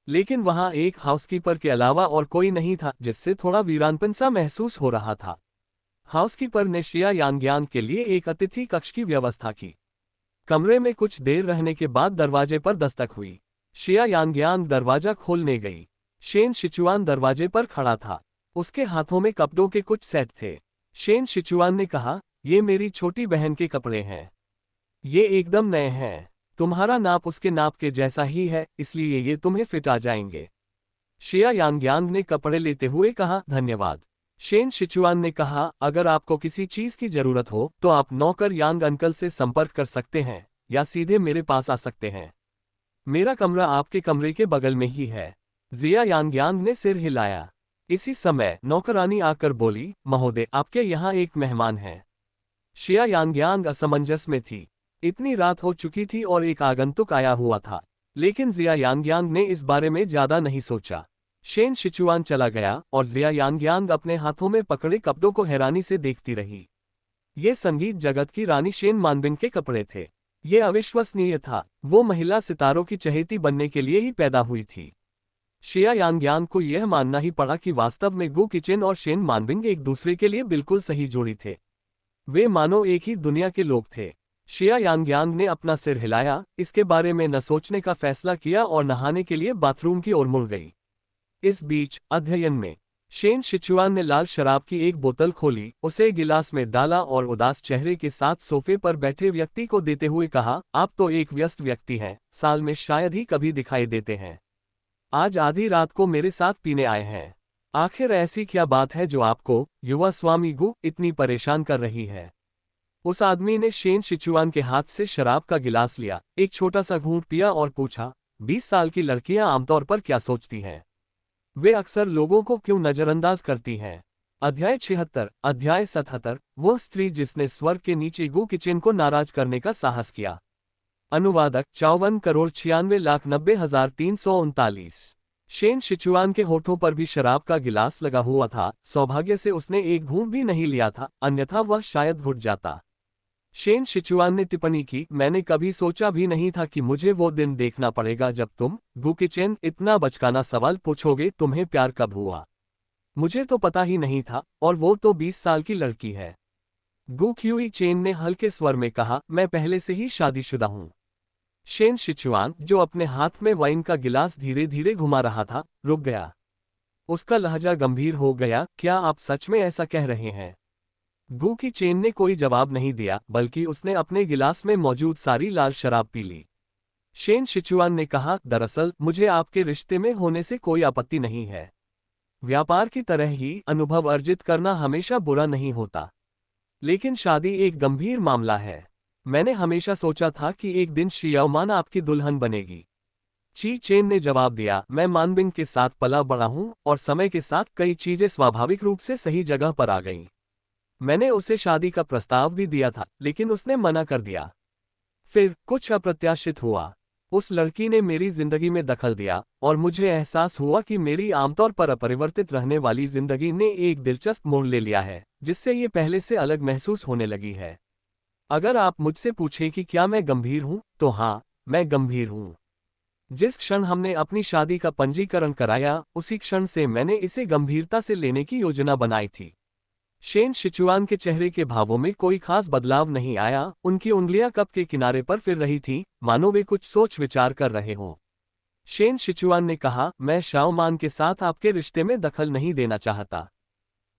A: लेकिन वहां एक हाउसकीपर के अलावा और कोई नहीं था, जिससे थोड़ा वीरानपन सा महसूस हो रहा था। हाउसकीपर ने शिया यांगयांग के लिए एक अतिथि कक्ष की व्यवस्था की। कमरे में कुछ देर रहने के बाद दरवाजे पर दस्तक हुई। शिया यांगयांग दरवाजा खोलने गई। शेन शिचुआन दरवाजे पर खड़ा था। उसके हाथों में कपड़ों के कुछ सेट थे। शेन शिचुआन ने कहा, ये मेरी छोटी बहन के कपड़े हैं। ये एकदम नए हैं। तुम्हारा नाप उसके नाप के जैसा ही है, इसलिए ये तुम्हें फिट आ जाएंगे। शिया यांगयांग ने कपड़े लेते हुए कहा, धन्यवाद। शेन शिचुआन ने कहा, अगर आपको किसी चीज की जरूरत हो तो आप नौकर यांग अंकल से संपर्क कर सकते हैं या सीधे मेरे पास आ सकते हैं। मेरा कमरा आपके कमरे के बगल में ही है। जिया यांगयांग ने सिर हिलाया। इसी समय नौकरानी आकर बोली, महोदय, आपके यहाँ एक मेहमान है। शिया यांगयांग असमंजस में थी। इतनी रात हो चुकी थी और एक आगंतुक आया हुआ था, लेकिन जिया यांगयांग ने इस बारे में ज्यादा नहीं सोचा। शेन शिचुआन चला गया और जिया यांगयांग अपने हाथों में पकड़े कपड़ों को हैरानी से देखती रही। ये संगीत जगत की रानी शेन मानबिन के कपड़े थे। ये अविश्वसनीय था, वो महिला सितारों की चहेती बनने के लिए ही पैदा हुई थी। शिया यांगयांग को यह मानना ही पड़ा कि वास्तव में गु किचेन और शेन मानबिंग एक दूसरे के लिए बिल्कुल सही जोड़ी थे। वे मानो एक ही दुनिया के लोग थे। शिया यांगयांग ने अपना सिर हिलाया, इसके बारे में न सोचने का फैसला किया और नहाने के लिए बाथरूम की ओर मुड़ गई। इस बीच अध्ययन में शेन शिचुआन ने लाल शराब की एक बोतल खोली, उसे गिलास में डाला और उदास चेहरे के साथ सोफे पर बैठे व्यक्ति को देते हुए कहा, आप तो एक व्यस्त व्यक्ति हैं, साल में शायद ही कभी दिखाई देते हैं। आज आधी रात को मेरे साथ पीने आए हैं। आखिर ऐसी क्या बात है जो आपको, युवा स्वामी गु, इतनी परेशान कर रही है? उस आदमी ने शेन शिचुआन के हाथ से शराब का गिलास लिया, एक छोटा सा घूंट पिया और पूछा, 20 साल की लड़कियां आमतौर पर क्या सोचती हैं? वे अक्सर लोगों को क्यों नजरअंदाज करती हैं? अध्याय 76, अध्याय 77, वो स्त्री जिसने स्वर्ग के नीचे गु किचेन को नाराज करने का साहस किया। अनुवादक 54,96,90,339। शेन शिचुआन के होठों पर भी शराब का गिलास लगा हुआ था। सौभाग्य से उसने एक घूंट भी नहीं लिया था, अन्यथा वह शायद घुट जाता। शेन शिचुआन ने टिप्पणी की, मैंने कभी सोचा भी नहीं था कि मुझे वो दिन देखना पड़ेगा जब तुम, गु किचेन, इतना बचकाना सवाल पूछोगे, तुम्हें प्यार कब हुआ? मुझे तो पता ही नहीं था, और वो तो 20 साल की लड़की है। गु क्यूई चेन ने हल्के स्वर में कहा, मैं पहले से ही शादीशुदा हूँ। शेन शिचुआन, जो अपने हाथ में वाइन का गिलास धीरे धीरे घुमा रहा था, रुक गया। उसका लहजा गंभीर हो गया, क्या आप सच में ऐसा कह रहे हैं? गु की चेन ने कोई जवाब नहीं दिया, बल्कि उसने अपने गिलास में मौजूद सारी लाल शराब पी ली। शेन शिचुआन ने कहा, दरअसल मुझे आपके रिश्ते में होने से कोई आपत्ति नहीं है। व्यापार की तरह ही अनुभव अर्जित करना हमेशा बुरा नहीं होता, लेकिन शादी एक गंभीर मामला है। मैंने हमेशा सोचा था कि एक दिन शियाओमान आपकी दुल्हन बनेगी। ची चेन ने जवाब दिया, मैं मानबिंग के साथ पला बड़ा हूं और समय के साथ कई चीजें स्वाभाविक रूप से सही जगह पर आ गईं। मैंने उसे शादी का प्रस्ताव भी दिया था, लेकिन उसने मना कर दिया। फिर कुछ अप्रत्याशित हुआ। उस लड़की ने मेरी जिंदगी में दखल दिया और मुझे एहसास हुआ कि मेरी आमतौर पर अपरिवर्तित रहने वाली जिंदगी ने एक दिलचस्प मोड़ ले लिया है, जिससे ये पहले से अलग महसूस होने लगी है। अगर आप मुझसे पूछें कि क्या मैं गंभीर हूं, तो हाँ, मैं गंभीर हूं। जिस क्षण हमने अपनी शादी का पंजीकरण कराया, उसी क्षण से मैंने इसे गंभीरता से लेने की योजना बनाई थी। शेन शिचुआन के चेहरे के भावों में कोई खास बदलाव नहीं आया, उनकी उंगलियां कप के किनारे पर फिर रही थीं, मानो वे कुछ सोच विचार कर रहे हों। शेन शिचुआन ने कहा, मैं शाओमान के साथ आपके रिश्ते में दखल नहीं देना चाहता।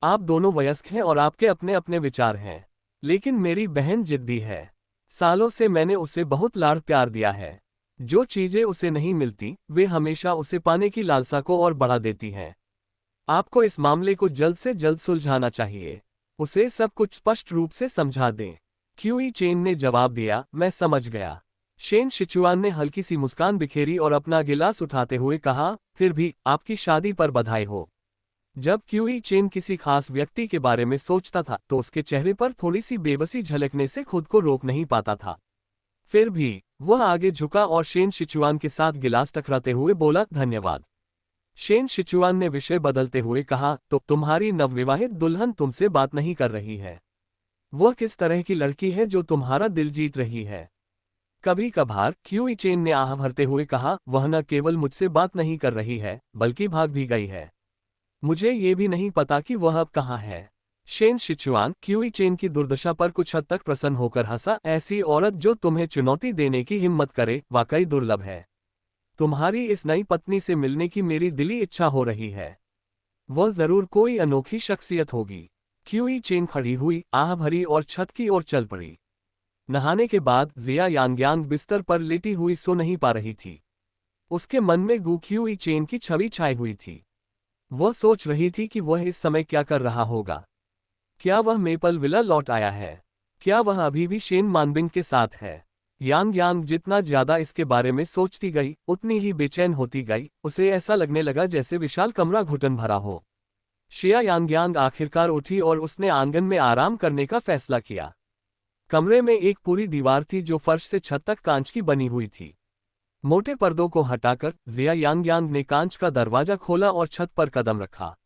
A: आप दोनों वयस्क हैं और आपके अपने अपने विचार हैं। लेकिन मेरी बहन जिद्दी है। सालों से मैंने उसे बहुत लाड़ प्यार दिया है। जो चीजें उसे नहीं मिलती, वे हमेशा उसे पाने की लालसा को और बढ़ा देती हैं। आपको इस मामले को जल्द से जल्द सुलझाना चाहिए। उसे सब कुछ स्पष्ट रूप से समझा दें। क्यूई चेन ने जवाब दिया, मैं समझ गया। शेन शिचुआन ने हल्की सी मुस्कान बिखेरी और अपना गिलास उठाते हुए कहा, फिर भी आपकी शादी पर बधाई हो। जब क्यूई चेन किसी खास व्यक्ति के बारे में सोचता था तो उसके चेहरे पर थोड़ी सी बेबसी झलकने से खुद को रोक नहीं पाता था। फिर भी वह आगे झुका और शेन शिचुआन के साथ गिलास टकराते हुए बोला, धन्यवाद। शेन शिचुआन ने विषय बदलते हुए कहा, तो तुम्हारी नवविवाहित दुल्हन तुमसे बात नहीं कर रही है। वह किस तरह की लड़की है जो तुम्हारा दिल जीत रही है? कभी कभार, क्यूई चेन ने आह भरते हुए कहा, वह न केवल मुझसे बात नहीं कर रही है, बल्कि भाग भी गई है। मुझे ये भी नहीं पता कि वह अब कहाँ है। शेन शिचुआन क्यूई चेन की दुर्दशा पर कुछ हद तक प्रसन्न होकर हंसा, ऐसी औरत जो तुम्हें चुनौती देने की हिम्मत करे, वाकई दुर्लभ है। तुम्हारी इस नई पत्नी से मिलने की मेरी दिली इच्छा हो रही है। वह जरूर कोई अनोखी शख्सियत होगी। क्यूई चेन खड़ी हुई, आह भरी और छत की ओर चल पड़ी। नहाने के बाद जिया यांग्यांग बिस्तर पर लेटी हुई सो नहीं पा रही थी। उसके मन में गू क्यूई चेन की छवि छाई हुई थी। वह सोच रही थी कि वह इस समय क्या कर रहा होगा। क्या वह मेपल विला लौट आया है? क्या वह अभी भी शेन मानबिंग के साथ है? यांग जितना ज्यादा इसके बारे में सोचती गई, उतनी ही बेचैन होती गई। उसे ऐसा लगने लगा जैसे विशाल कमरा घुटन भरा हो। शिया यांग आखिरकार उठी और उसने आंगन में आराम करने का फैसला किया। कमरे में एक पूरी दीवार थी जो फर्श से छत तक कांच की बनी हुई थी। मोटे पर्दों को हटाकर जिया यांग ने कांच का दरवाजा खोला और छत पर कदम रखा।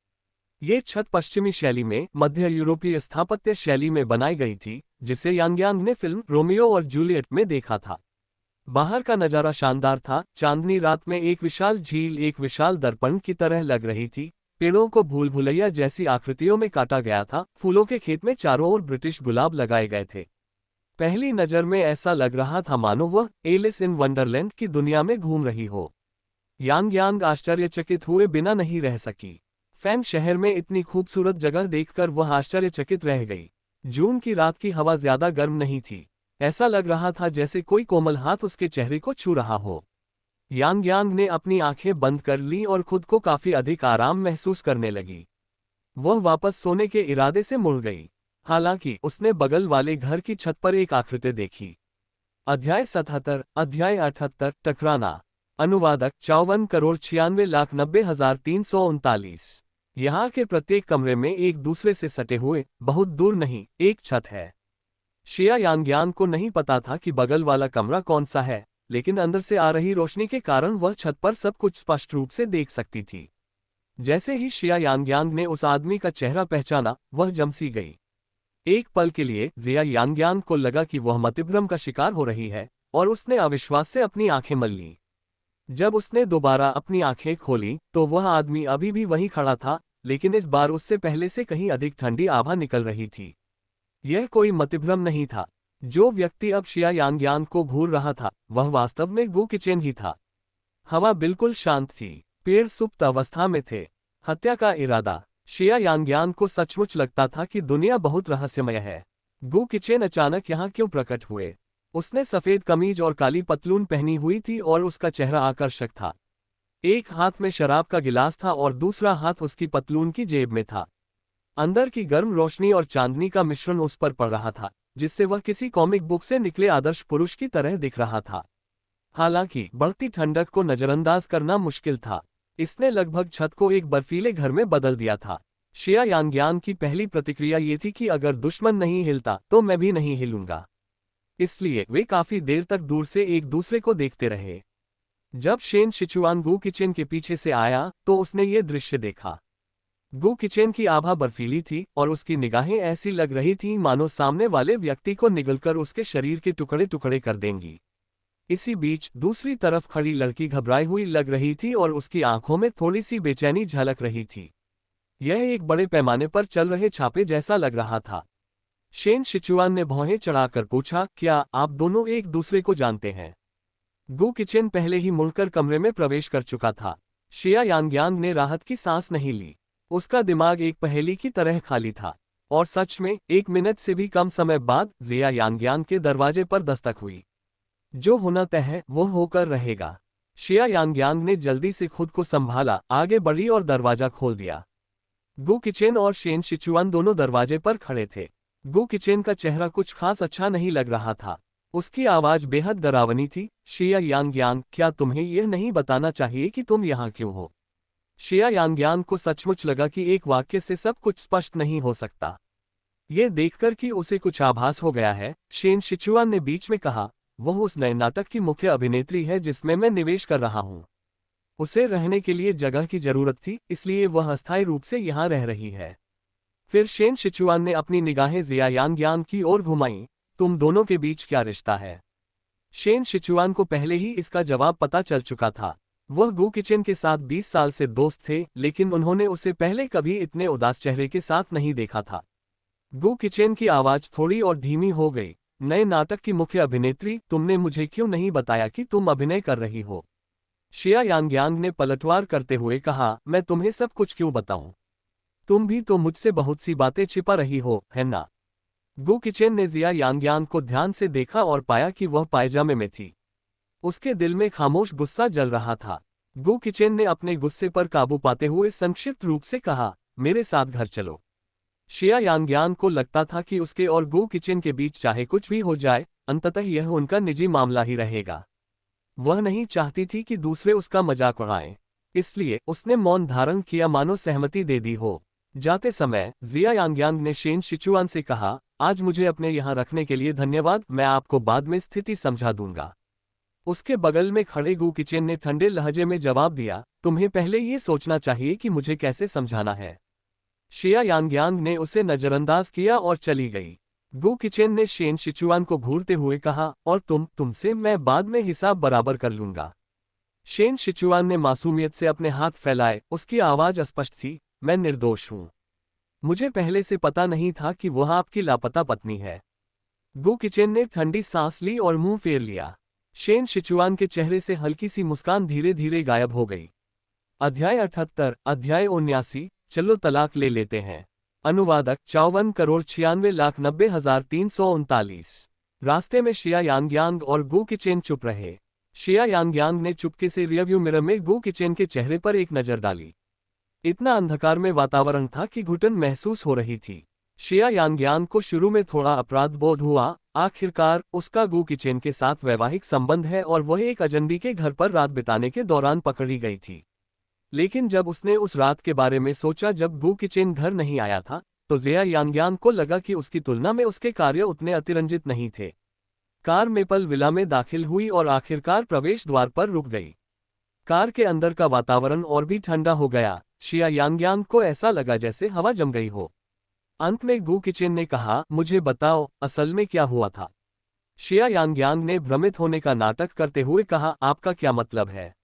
A: ये छत पश्चिमी शैली में, मध्य यूरोपीय स्थापत्य शैली में बनाई गई थी, जिसे यांग ने फिल्म रोमियो और जूलियट में देखा था। बाहर का नजारा शानदार था। चांदनी रात में एक विशाल झील एक विशाल दर्पण की तरह लग रही थी। पेड़ों को भूल भुलैया जैसी आकृतियों में काटा गया था। फूलों के खेत में चारों ओर ब्रिटिश गुलाब लगाए गए थे। पहली नज़र में ऐसा लग रहा था मानो वह एलिस इन वंडरलैंड की दुनिया में घूम रही हो। यांग आश्चर्यचकित हुए बिना नहीं रह सकी। फैंग शहर में इतनी खूबसूरत जगह देखकर वह आश्चर्यचकित रह गई। जून की रात की हवा ज्यादा गर्म नहीं थी। ऐसा लग रहा था जैसे कोई कोमल हाथ उसके चेहरे को छू रहा हो। यांग ने अपनी आंखें बंद कर ली और खुद को काफी अधिक आराम महसूस करने लगी। वह वापस सोने के इरादे से मुड़ गई। हालांकि उसने बगल वाले घर की छत पर एक आकृति देखी। अध्याय 77, अध्याय 78, टकराना। अनुवादक 54,96,90,339। यहाँ के प्रत्येक कमरे में एक दूसरे से सटे हुए, बहुत दूर नहीं, एक छत है। शिया यांग को नहीं पता था कि बगल वाला कमरा कौन सा है, लेकिन अंदर से आ रही रोशनी के कारण वह छत पर सब कुछ स्पष्ट रूप से देख सकती थी। जैसे ही शिया यांग ने उस आदमी का चेहरा पहचाना, वह जमसी गई। एक पल के लिए जिया यांग को लगा कि वह मतिभ्रम का शिकार हो रही है, और उसने अविश्वास से अपनी आंखें मल लीं। जब उसने दोबारा अपनी आंखें खोली तो वह आदमी अभी भी वहीं खड़ा था, लेकिन इस बार उससे पहले से कहीं अधिक ठंडी आभा निकल रही थी। यह कोई मतिभ्रम नहीं था। जो व्यक्ति अब शिया यांग को घूर रहा था, वह वास्तव में गू किचेन ही था। हवा बिल्कुल शांत थी। पेड़ सुप्त अवस्था में थे। हत्या का इरादा। शिया यांग को सचमुच लगता था कि दुनिया बहुत रहस्यमय है। गू किचेन अचानक यहाँ क्यों प्रकट हुए? उसने सफेद कमीज और काली पतलून पहनी हुई थी और उसका चेहरा आकर्षक था। एक हाथ में शराब का गिलास था और दूसरा हाथ उसकी पतलून की जेब में था। अंदर की गर्म रोशनी और चांदनी का मिश्रण उस पर पड़ रहा था, जिससे वह किसी कॉमिक बुक से निकले आदर्श पुरुष की तरह दिख रहा था। हालांकि बढ़ती ठंडक को नजरअंदाज करना मुश्किल था। इसने लगभग छत को एक बर्फीले घर में बदल दिया था। शिया यांग की पहली प्रतिक्रिया ये थी कि अगर दुश्मन नहीं हिलता तो मैं भी नहीं हिलूंगा। इसलिए वे काफी देर तक दूर से एक दूसरे को देखते रहे। जब शेन शिचुआन गू किचेन के पीछे से आया तो उसने ये दृश्य देखा। गू किचेन की आभा बर्फीली थी और उसकी निगाहें ऐसी लग रही थीं मानो सामने वाले व्यक्ति को निगलकर उसके शरीर के टुकड़े टुकड़े कर देंगी। इसी बीच दूसरी तरफ खड़ी लड़की घबराई हुई लग रही थी और उसकी आंखों में थोड़ी सी बेचैनी झलक रही थी। यह एक बड़े पैमाने पर चल रहे छापे जैसा लग रहा था। शेन शिचुआन ने भौहें चढ़ाकर पूछा, क्या आप दोनों एक दूसरे को जानते हैं? गू किचेन पहले ही मुड़कर कमरे में प्रवेश कर चुका था। शिया यांग्यांग ने राहत की सांस नहीं ली। उसका दिमाग एक पहेली की तरह खाली था। और सच में 1 मिनट से भी कम समय बाद जिया यांग्यांग के दरवाजे पर दस्तक हुई। जो होना तय है वो होकर रहेगा। शिया यांग्यांग ने जल्दी से खुद को संभाला, आगे बढ़ी और दरवाजा खोल दिया। गू किचेन और शेन शिचुआन दोनों दरवाजे पर खड़े थे। गू किचेन का चेहरा कुछ खास अच्छा नहीं लग रहा था। उसकी आवाज बेहद डरावनी थी। शिया यांग्यांग, क्या तुम्हें यह नहीं बताना चाहिए कि तुम यहाँ क्यों हो? शिया यांग्यांग को सचमुच लगा कि एक वाक्य से सब कुछ स्पष्ट नहीं हो सकता। ये देखकर कि उसे कुछ आभास हो गया है, शेन शिचुआन ने बीच में कहा, वह उस नए नाटक की मुख्य अभिनेत्री है जिसमें मैं निवेश कर रहा हूँ। उसे रहने के लिए जगह की जरूरत थी, इसलिए वह अस्थायी रूप से यहाँ रह रही है। फिर शेन शिचुआन ने अपनी निगाहें जिया यांग्यांग की ओर घुमाईं। तुम दोनों के बीच क्या रिश्ता है? शेन शिचुआन को पहले ही इसका जवाब पता चल चुका था। वह गू किचेन के साथ 20 साल से दोस्त थे, लेकिन उन्होंने उसे पहले कभी इतने उदास चेहरे के साथ नहीं देखा था। गू किचेन की आवाज थोड़ी और धीमी हो गई। नए नाटक की मुख्य अभिनेत्री, तुमने मुझे क्यों नहीं बताया कि तुम अभिनय कर रही हो? शिया यांग्यांग ने पलटवार करते हुए कहा, मैं तुम्हें सब कुछ क्यों बताऊं? तुम भी तो मुझसे बहुत सी बातें छिपा रही हो, है ना? गू किचेन ने जिया यांग्यांग को ध्यान से देखा और पाया कि वह पायजामे में थी। उसके दिल में खामोश गुस्सा जल रहा था। गू किचेन ने अपने गुस्से पर काबू पाते हुए संक्षिप्त रूप से कहा, मेरे साथ घर चलो। शिया यांग्यांग को लगता था कि उसके और गू किचेन के बीच चाहे कुछ भी हो जाए, अंततः यह उनका निजी मामला ही रहेगा। वह नहीं चाहती थी कि दूसरे उसका मजाक उड़ाएं। इसलिए उसने मौन धारण किया, मानो सहमति दे दी हो। जाते समय जिया यांग्यांग ने शेन शिचुआन से कहा, आज मुझे अपने यहाँ रखने के लिए धन्यवाद, मैं आपको बाद में स्थिति समझा दूंगा। उसके बगल में खड़े गू किचेन ने ठंडे लहजे में जवाब दिया, तुम्हें पहले ये सोचना चाहिए कि मुझे कैसे समझाना है। शिया यांग्यांग ने उसे नजरअंदाज किया और चली गई। गू किचेन ने शेन शिचुआन को घूरते हुए कहा, और तुमसे मैं बाद में हिसाब बराबर कर लूंगा। शेन शिचुआन ने मासूमियत से अपने हाथ फैलाए। उसकी आवाज अस्पष्ट थी, मैं निर्दोष हूं। मुझे पहले से पता नहीं था कि वह आपकी लापता पत्नी है। गू किचेन ने ठंडी सांस ली और मुंह फेर लिया। शेन शिचुआन के चेहरे से हल्की सी मुस्कान धीरे धीरे गायब हो गई। अध्याय 78, अध्याय 79, चलो तलाक ले लेते हैं। अनुवादक 54,96,90,339। रास्ते में शिया यांग्यांग और गू किचेन चुप रहे। शिया यांग्यांग ने चुपके से रियरव्यू मिरर में गू किचेन के चेहरे पर एक नजर डाली। इतना अंधकार में वातावरण था कि घुटन महसूस हो रही थी। शिया यांग्यांग को शुरू में थोड़ा अपराध बोध हुआ। आखिरकार उसका गू किचेन के साथ वैवाहिक संबंध है और वह एक अजनबी के घर पर रात बिताने के दौरान पकड़ी गई थी। लेकिन जब उसने उस रात के बारे में सोचा जब गू किचेन घर नहीं आया था, तो जिया यांग्यांग को लगा कि उसकी तुलना में उसके कार्य उतने अतिरंजित नहीं थे। कार मेपल विला में दाखिल हुई और आखिरकार प्रवेश द्वार पर रुक गई। कार के अंदर का वातावरण और भी ठंडा हो गया। शिया यांग्यांग को ऐसा लगा जैसे हवा जम गई हो। अंत में गू किचेन ने कहा, मुझे बताओ, असल में क्या हुआ था? शिया यांग्यांग ने भ्रमित होने का नाटक करते हुए कहा, आपका क्या मतलब है?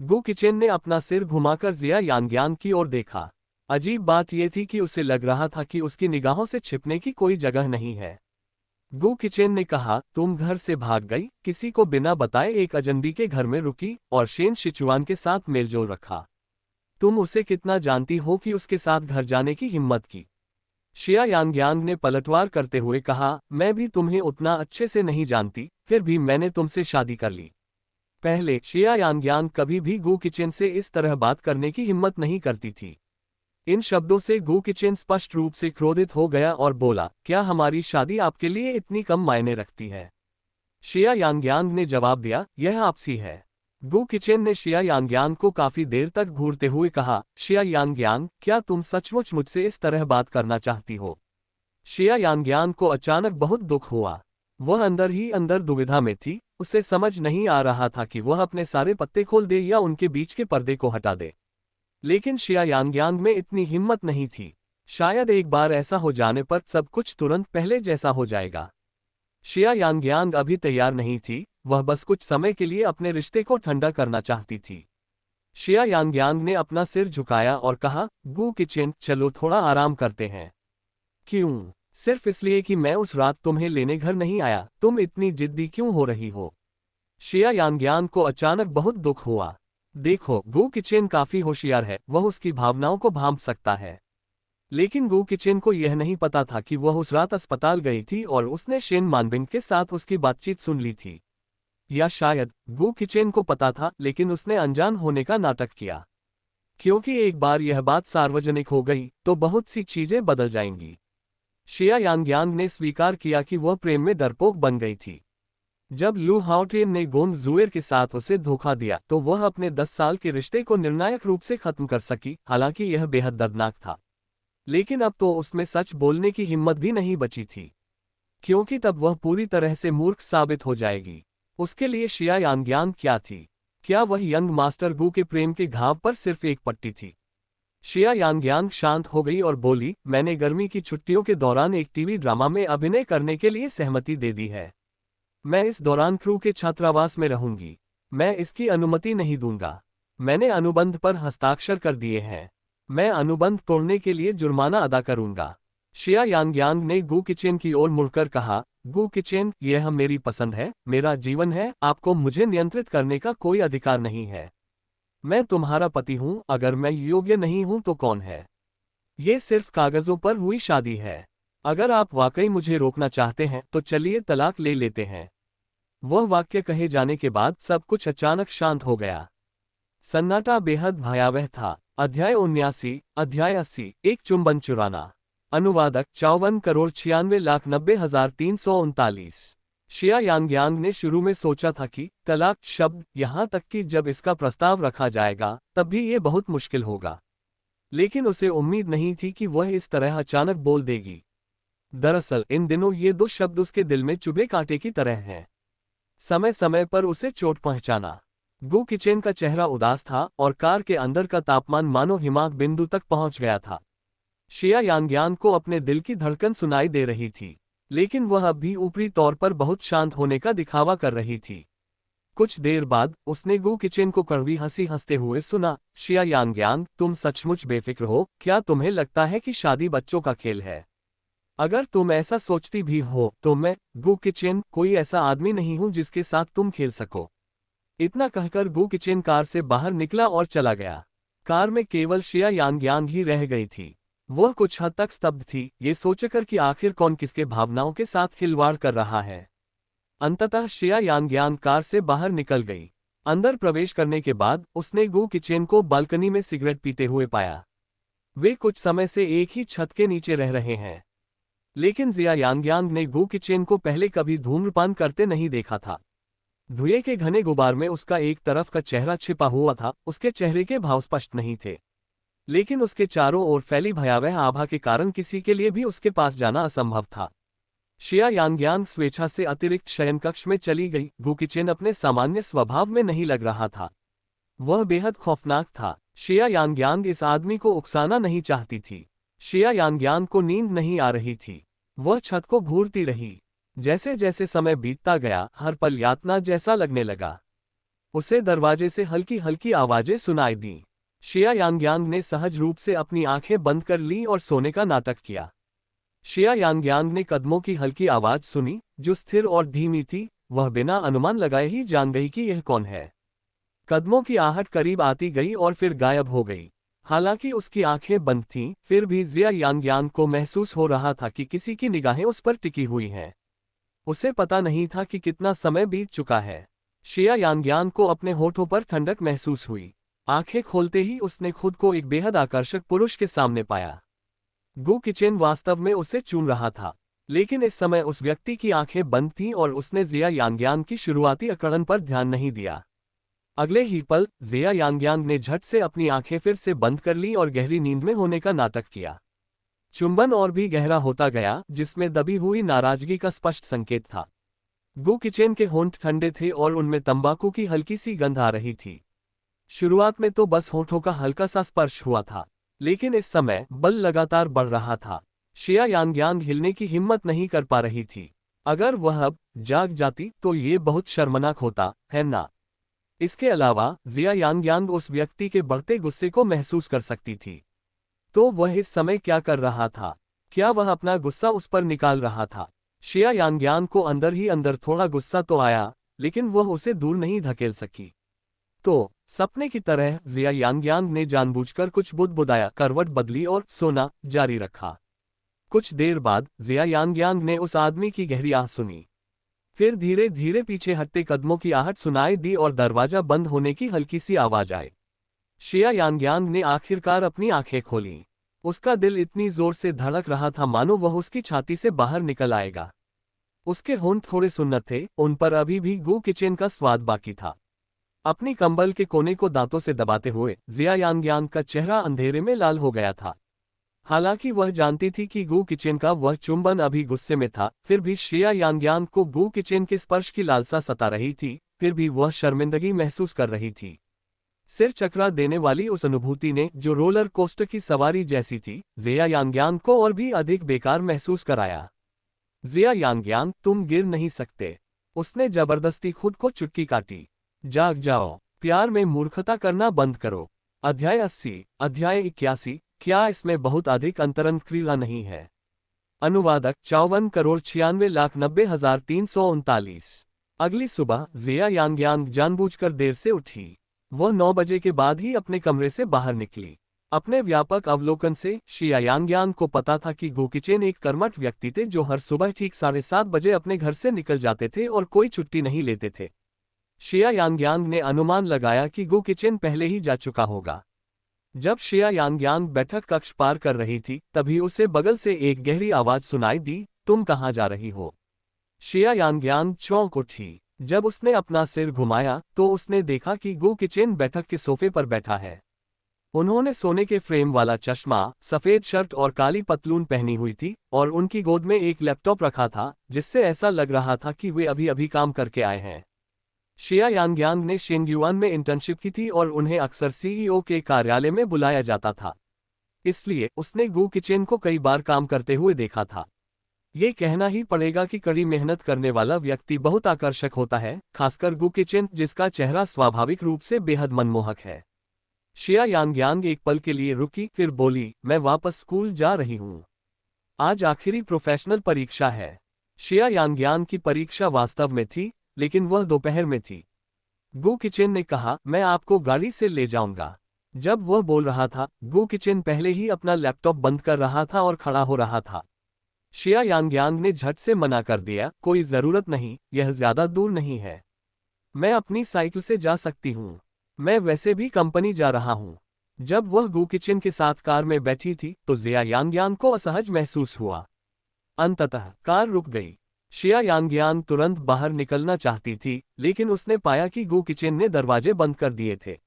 A: गू किचेन ने अपना सिर घुमाकर जिया यांग्यांग की ओर देखा। अजीब बात यह थी कि उसे लग रहा था कि उसकी निगाहों से छिपने की कोई जगह नहीं है। गू किचेन ने कहा, तुम घर से भाग गई, किसी को बिना बताए एक अजनबी के घर में रुकी और शेन शिचुआन के साथ मेलजोल रखा। तुम उसे कितना जानती हो कि उसके साथ घर जाने की हिम्मत की? शिया यांग्यांग ने पलटवार करते हुए कहा, मैं भी तुम्हें उतना अच्छे से नहीं जानती, फिर भी मैंने तुमसे शादी कर ली। पहले शिया यांग्यांग कभी भी गू किचेन से इस तरह बात करने की हिम्मत नहीं करती थी। इन शब्दों से गू किचेन स्पष्ट रूप से क्रोधित हो गया और बोला, क्या हमारी शादी आपके लिए इतनी कम मायने रखती है? शिया यांग्यांग ने जवाब दिया, यह आपसी है। गू किचेन ने शिया यांग्यांग को काफी देर तक घूरते हुए कहा, शिया यांग्यांग, क्या तुम सचमुच मुझसे इस तरह बात करना चाहती हो? शिया यांग्यांग को अचानक बहुत दुख हुआ। वह अंदर ही अंदर दुविधा में थी, उसे समझ नहीं आ रहा था कि वह अपने सारे पत्ते खोल दे या उनके बीच के पर्दे को हटा दे। लेकिन शिया यांग्यांग में इतनी हिम्मत नहीं थी। शायद एक बार ऐसा हो जाने पर सब कुछ तुरंत पहले जैसा हो जाएगा। शिया यांग्यांग अभी तैयार नहीं थी, वह बस कुछ समय के लिए अपने रिश्ते को ठंडा करना चाहती थी। शिया यांग्यांग ने अपना सिर झुकाया और कहा, गु किचेन, चलो थोड़ा आराम करते हैं। क्यों? सिर्फ इसलिए कि मैं उस रात तुम्हें लेने घर नहीं आया, तुम इतनी जिद्दी क्यों हो रही हो? शिया यांग्यांग को अचानक बहुत दुख हुआ। देखो, गु किचेन काफी होशियार है, वह उसकी भावनाओं को भांप सकता है। लेकिन गु किचेन को यह नहीं पता था कि वह उस रात अस्पताल गई थी और उसने शेन मानबिंग के साथ उसकी बातचीत सुन ली थी। या शायद गु किचेन को पता था, लेकिन उसने अनजान होने का नाटक किया। क्योंकि एक बार यह बात सार्वजनिक हो गई तो बहुत सी चीजें बदल जाएंगी। शिया यांग्यांग ने स्वीकार किया कि वह प्रेम में डरपोक बन गई थी। जब लू हाओटिन ने गोंग जुएर के साथ उसे धोखा दिया तो वह अपने 10 साल के रिश्ते को निर्णायक रूप से खत्म कर सकी, हालांकि यह बेहद दर्दनाक था। लेकिन अब तो उसमें सच बोलने की हिम्मत भी नहीं बची थी, क्योंकि तब वह पूरी तरह से मूर्ख साबित हो जाएगी। उसके लिए शिया यांग्यांग क्या थी? क्या वह यंग मास्टर गु के प्रेम के घाव पर सिर्फ एक पट्टी थी? शिया यांग्यांग शांत हो गई और बोली, मैंने गर्मी की छुट्टियों के दौरान एक टीवी ड्रामा में अभिनय करने के लिए सहमति दे दी है। मैं इस दौरान क्रू के छात्रावास में रहूंगी। मैं इसकी अनुमति नहीं दूंगा। मैंने अनुबंध पर हस्ताक्षर कर दिए हैं। मैं अनुबंध तोड़ने के लिए जुर्माना अदा करूंगा। शिया यांग्यांग ने गु किचेन की ओर मुड़कर कहा, गु किचेन, यह मेरी पसंद है, मेरा जीवन है, आपको मुझे नियंत्रित करने का कोई अधिकार नहीं है। मैं तुम्हारा पति हूं, अगर मैं योग्य नहीं हूं तो कौन है? ये सिर्फ कागजों पर हुई शादी है। अगर आप वाकई मुझे रोकना चाहते हैं तो चलिए तलाक ले लेते हैं। वह वाक्य कहे जाने के बाद सब कुछ अचानक शांत हो गया। सन्नाटा बेहद भयावह था। अध्याय 79, अध्याय 80, एक चुंबन चुराना। अनुवादक 54,96,90,339। शिया यांग्यांग ने शुरू में सोचा था कि तलाक शब्द, यहां तक कि जब इसका प्रस्ताव रखा जाएगा तब भी ये बहुत मुश्किल होगा। लेकिन उसे उम्मीद नहीं थी कि वह इस तरह अचानक बोल देगी। दरअसल इन दिनों ये दो शब्द उसके दिल में चुभे कांटे की तरह हैं। समय समय पर उसे चोट पहुंचाना। गु किचेन का चेहरा उदास था और कार के अंदर का तापमान मानो हिमांक बिंदु तक पहुंच गया था। शिया यांग्यांग को अपने दिल की धड़कन सुनाई दे रही थी, लेकिन वह अब भी ऊपरी तौर पर बहुत शांत होने का दिखावा कर रही थी। कुछ देर बाद उसने गु किचेन को कड़वी हंसी हंसते हुए सुना, शिया यांग्यांग, तुम सचमुच बेफिक्र हो? क्या तुम्हें लगता है कि शादी बच्चों का खेल है? अगर तुम ऐसा सोचती भी हो तो मैं, गु किचेन, कोई ऐसा आदमी नहीं हूं जिसके साथ तुम खेल सको। इतना कहकर गु किचेन कार से बाहर निकला और चला गया। कार में केवल शिया यांग्यांग ही रह गई थी। वह कुछ हद तक स्तब्ध थी, ये सोचकर कि आखिर कौन किसके भावनाओं के साथ खिलवाड़ कर रहा है। अंततः शिया यांग्यांग कार से बाहर निकल गई। अंदर प्रवेश करने के बाद उसने गु किचेन को बालकनी में सिगरेट पीते हुए पाया। वे कुछ समय से एक ही छत के नीचे रह रहे हैं। लेकिन जिया यांग्यांग ने गु किचेन को पहले कभी धूम्रपान करते नहीं देखा था। धुएं के घने गुबार में उसका एक तरफ का चेहरा छिपा हुआ था, उसके चेहरे के भाव स्पष्ट नहीं थे। लेकिन उसके चारों ओर फैली भयावह आभा के कारण किसी के लिए भी उसके पास जाना असंभव था। शिया यांग्यांग स्वेच्छा से अतिरिक्त शयन कक्ष में चली गई। गु किचेन अपने सामान्य स्वभाव में नहीं लग रहा था। वह बेहद खौफनाक था। शिया यांग्यांग इस आदमी को उकसाना नहीं चाहती थी। शिया यांग्यांग को नींद नहीं आ रही थी। वह छत को घूरती रही। जैसे जैसे समय बीतता गया, हर पल यातना जैसा लगने लगा। उसे दरवाजे से हल्की हल्की आवाजें सुनाई दी। शिया यांग्यांग ने सहज रूप से अपनी आंखें बंद कर ली और सोने का नाटक किया। शिया यांग्यांग ने कदमों की हल्की आवाज सुनी, जो स्थिर और धीमी थी। वह बिना अनुमान लगाए ही जान गई कि यह कौन है। कदमों की आहट करीब आती गई और फिर गायब हो गई। हालांकि उसकी आंखें बंद थीं, फिर भी जिया यांग्यांग को महसूस हो रहा था कि किसी की निगाहें उस पर टिकी हुई हैं। उसे पता नहीं था कि कितना समय बीत चुका है। शिया यांग्यांग को अपने होठों पर ठंडक महसूस हुई। आंखें खोलते ही उसने खुद को एक बेहद आकर्षक पुरुष के सामने पाया। गु किचेन वास्तव में उसे चूम रहा था, लेकिन इस समय उस व्यक्ति की आंखें बंद थीं और उसने जिया यांग्यांग की शुरुआती अकड़न पर ध्यान नहीं दिया। अगले ही पल जिया यांग्यांग ने झट से अपनी आंखें फिर से बंद कर ली और गहरी नींद में होने का नाटक किया। चुंबन और भी गहरा होता गया, जिसमें दबी हुई नाराजगी का स्पष्ट संकेत था। गू किचेन के होंठ ठंडे थे और उनमें तंबाकू की हल्की सी गंध आ रही थी। शुरुआत में तो बस होठों का हल्का सा स्पर्श हुआ था, लेकिन इस समय बल लगातार बढ़ रहा था। शिया यांग्यांग हिलने की हिम्मत नहीं कर पा रही थी। अगर वह अब जाग जाती तो ये बहुत शर्मनाक होता, है ना? इसके अलावा जिया यांग्यांग उस व्यक्ति के बढ़ते गुस्से को महसूस कर सकती थी। तो वह इस समय क्या कर रहा था? क्या वह अपना गुस्सा उस पर निकाल रहा था? शिया यांग्यांग को अंदर ही अंदर थोड़ा गुस्सा तो आया, लेकिन वह उसे दूर नहीं धकेल सकी। तो सपने की तरह जिया यांग्यांग ने जानबूझकर कुछ बुदबुदाया, करवट बदली और सोना जारी रखा। कुछ देर बाद जिया यांग्यांग ने उस आदमी की गहरी आह सुनी। फिर धीरे धीरे पीछे हटते कदमों की आहट सुनाई दी और दरवाजा बंद होने की हल्की सी आवाज आई। शिया यांग्यांग ने आखिरकार अपनी आंखें खोलीं। उसका दिल इतनी जोर से धड़क रहा था मानो वह उसकी छाती से बाहर निकल आएगा। उसके होंठ थोड़े सुन्नत थे, उन पर अभी भी गू किचेन का स्वाद बाकी था। अपनी कंबल के कोने को दांतों से दबाते हुए जिया यांग्यांग का चेहरा अंधेरे में लाल हो गया था। हालांकि वह जानती थी कि गू किचेन का वह चुंबन अभी गुस्से में था, फिर भी शिया यांग्यांग को गू किचेन के स्पर्श की लालसा सता रही थी। फिर भी वह शर्मिंदगी महसूस कर रही थी। सिर चकरा देने वाली उस अनुभूति ने, जो रोलर कोस्टर की सवारी जैसी थी, जिया यांग्यांग को और भी अधिक बेकार महसूस कराया। जिया यांग्यांग, तुम गिर नहीं सकते। उसने जबरदस्ती खुद को चुटकी काटी। जाग जाओ, प्यार में मूर्खता करना बंद करो। अध्याय 80, अध्याय 81। क्या इसमें बहुत अधिक अंतरंग क्रिया नहीं है? अनुवादक 54,96,90,339। अगली सुबह जिया यांग्यांग जानबूझकर देर से उठी। वह 9 बजे के बाद ही अपने कमरे से बाहर निकली। अपने व्यापक अवलोकन से शिया यांग्यांग को पता था कि गू किचेन एक कर्मठ व्यक्ति थे जो हर सुबह ठीक 7:30 बजे अपने घर से निकल जाते थे और कोई छुट्टी नहीं लेते थे। शिया यांग्यांग ने अनुमान लगाया कि गू किचेन पहले ही जा चुका होगा। जब शिया यांग्यांग बैठक कक्ष पार कर रही थी, तभी उसे बगल से एक गहरी आवाज सुनाई दी, तुम कहाँ जा रही हो? शिया यांग्यांग चौंक उठी। जब उसने अपना सिर घुमाया तो उसने देखा कि गू किचेन बैठक के सोफे पर बैठा है। उन्होंने सोने के फ्रेम वाला चश्मा, सफेद शर्ट और काली पतलून पहनी हुई थी और उनकी गोद में एक लैपटॉप रखा था, जिससे ऐसा लग रहा था कि वे अभी अभी काम करके आए हैं। शिया यांग्यांग ने शेंगयुआन में इंटर्नशिप की थी और उन्हें अक्सर सीईओ के कार्यालय में बुलाया जाता था। इसलिए उसने गू किचेन को कई बार काम करते हुए देखा था। ये कहना ही पड़ेगा कि कड़ी मेहनत करने वाला व्यक्ति बहुत आकर्षक होता है, खासकर गू किचेन, जिसका चेहरा स्वाभाविक रूप से बेहद मनमोहक है। शिया यांग्यांग एक पल के लिए रुकी, फिर बोली, मैं वापस स्कूल जा रही हूँ। आज आखिरी प्रोफेशनल परीक्षा है। शिया यांग्यांग की परीक्षा वास्तव में थी, लेकिन वह दोपहर में थी। गू किचेन ने कहा, मैं आपको गाड़ी से ले जाऊंगा। जब वह बोल रहा था, गू किचेन पहले ही अपना लैपटॉप बंद कर रहा था और खड़ा हो रहा था। शिया यांग्यांग ने झट से मना कर दिया, कोई जरूरत नहीं, यह ज्यादा दूर नहीं है। मैं अपनी साइकिल से जा सकती हूँ। मैं वैसे भी कंपनी जा रहा हूँ। जब वह गू किचेन के साथ कार में बैठी थी तो जिया यांग्यांग को असहज महसूस हुआ। अंततः कार रुक गई। शिया यांग्यांग तुरंत बाहर निकलना चाहती थी, लेकिन उसने पाया कि गू किचेन ने दरवाजे बंद कर दिए थे।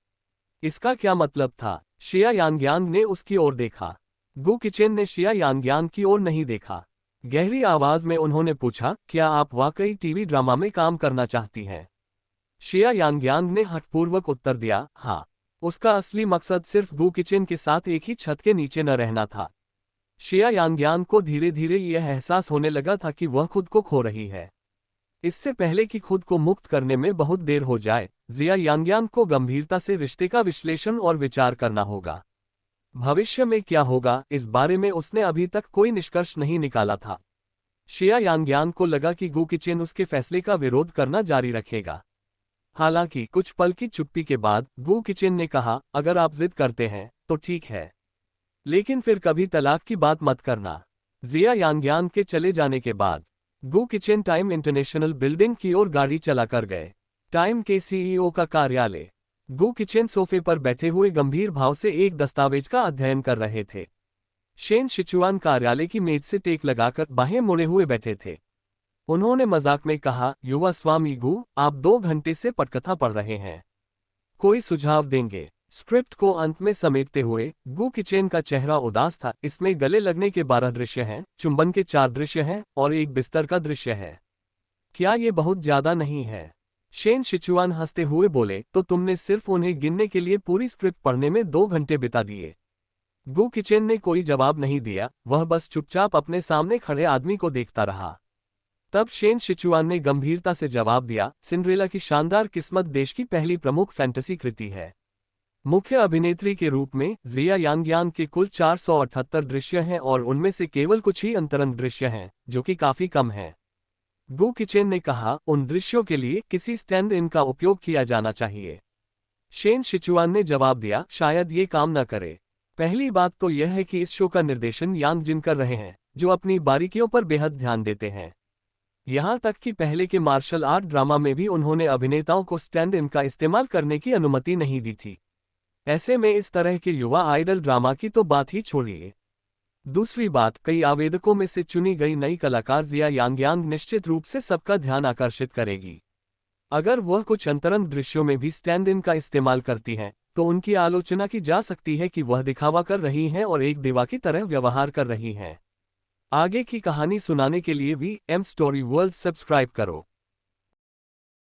A: इसका क्या मतलब था? शिया यांग्यांग ने उसकी ओर देखा। गू किचेन ने शिया यांग्यांग की ओर नहीं देखा। गहरी आवाज में उन्होंने पूछा, क्या आप वाकई टीवी ड्रामा में काम करना चाहती हैं? शिया यांग्यांग ने हठपूर्वक उत्तर दिया, हाँ। उसका असली मकसद सिर्फ गू किचेन के साथ एक ही छत के नीचे न रहना था। शिया यांग्यांग को धीरे धीरे यह एहसास होने लगा था कि वह खुद को खो रही है। इससे पहले कि खुद को मुक्त करने में बहुत देर हो जाए, जिया यांग्यांग को गंभीरता से रिश्ते का विश्लेषण और विचार करना होगा। भविष्य में क्या होगा, इस बारे में उसने अभी तक कोई निष्कर्ष नहीं निकाला था। शिया यांग्यांग को लगा कि गू किचेन उसके फैसले का विरोध करना जारी रखेगा। हालांकि कुछ पल की चुप्पी के बाद गू किचेन ने कहा, अगर आप जिद करते हैं तो ठीक है, लेकिन फिर कभी तलाक की बात मत करना। जिया यांग्यांग के चले जाने के बाद गू किचेन टाइम इंटरनेशनल बिल्डिंग की ओर गाड़ी चलाकर गए। टाइम के सीईओ का कार्यालय। गू किचेन सोफे पर बैठे हुए गंभीर भाव से एक दस्तावेज का अध्ययन कर रहे थे। शेन शिचुआन कार्यालय की मेज से टेक लगाकर बाहें मुड़े हुए बैठे थे। उन्होंने मजाक में कहा, युवा स्वामी गू, आप 2 घंटे से पटकथा पढ़ रहे हैं। कोई सुझाव देंगे? स्क्रिप्ट को अंत में समेटते हुए गू किचेन का चेहरा उदास था। इसमें गले लगने के 12 दृश्य हैं, चुंबन के 4 दृश्य हैं और एक बिस्तर का दृश्य है। क्या ये बहुत ज्यादा नहीं है? शेन शिचुआन हंसते हुए बोले, तो तुमने सिर्फ उन्हें गिनने के लिए पूरी स्क्रिप्ट पढ़ने में 2 घंटे बिता दिए। गु किचेन ने कोई जवाब नहीं दिया, वह बस चुपचाप अपने सामने खड़े आदमी को देखता रहा। तब शेन शिचुआन ने गंभीरता से जवाब दिया, सिंड्रेला की शानदार किस्मत देश की पहली प्रमुख फैंटेसी कृति है। मुख्य अभिनेत्री के रूप में जिया यांगयांग के कुल 478 दृश्य हैं और उनमें से केवल कुछ ही अंतरंग दृश्य हैं, जो कि काफी कम है। गु किचेन ने कहा, उन दृश्यों के लिए किसी स्टैंड इन का उपयोग किया जाना चाहिए। शेन शिचुआन ने जवाब दिया, शायद ये काम न करे। पहली बात तो यह है कि इस शो का निर्देशन यांग जिन कर रहे हैं, जो अपनी बारीकियों पर बेहद ध्यान देते हैं। यहाँ तक कि पहले के मार्शल आर्ट ड्रामा में भी उन्होंने अभिनेताओं को स्टैंड इन का इस्तेमाल करने की अनुमति नहीं दी थी। ऐसे में इस तरह के युवा आइडल ड्रामा की तो बात ही छोड़िए। दूसरी बात, कई आवेदकों में से चुनी गई नई कलाकार जिया यांगयांग निश्चित रूप से सबका ध्यान आकर्षित करेगी। अगर वह कुछ अंतरंग दृश्यों में भी स्टैंड इन का इस्तेमाल करती हैं, तो उनकी आलोचना की जा सकती है कि वह दिखावा कर रही हैं और एक दिवा की तरह व्यवहार कर रही हैं। आगे की कहानी सुनाने के लिए VM स्टोरी वर्ल्ड सब्सक्राइब करो।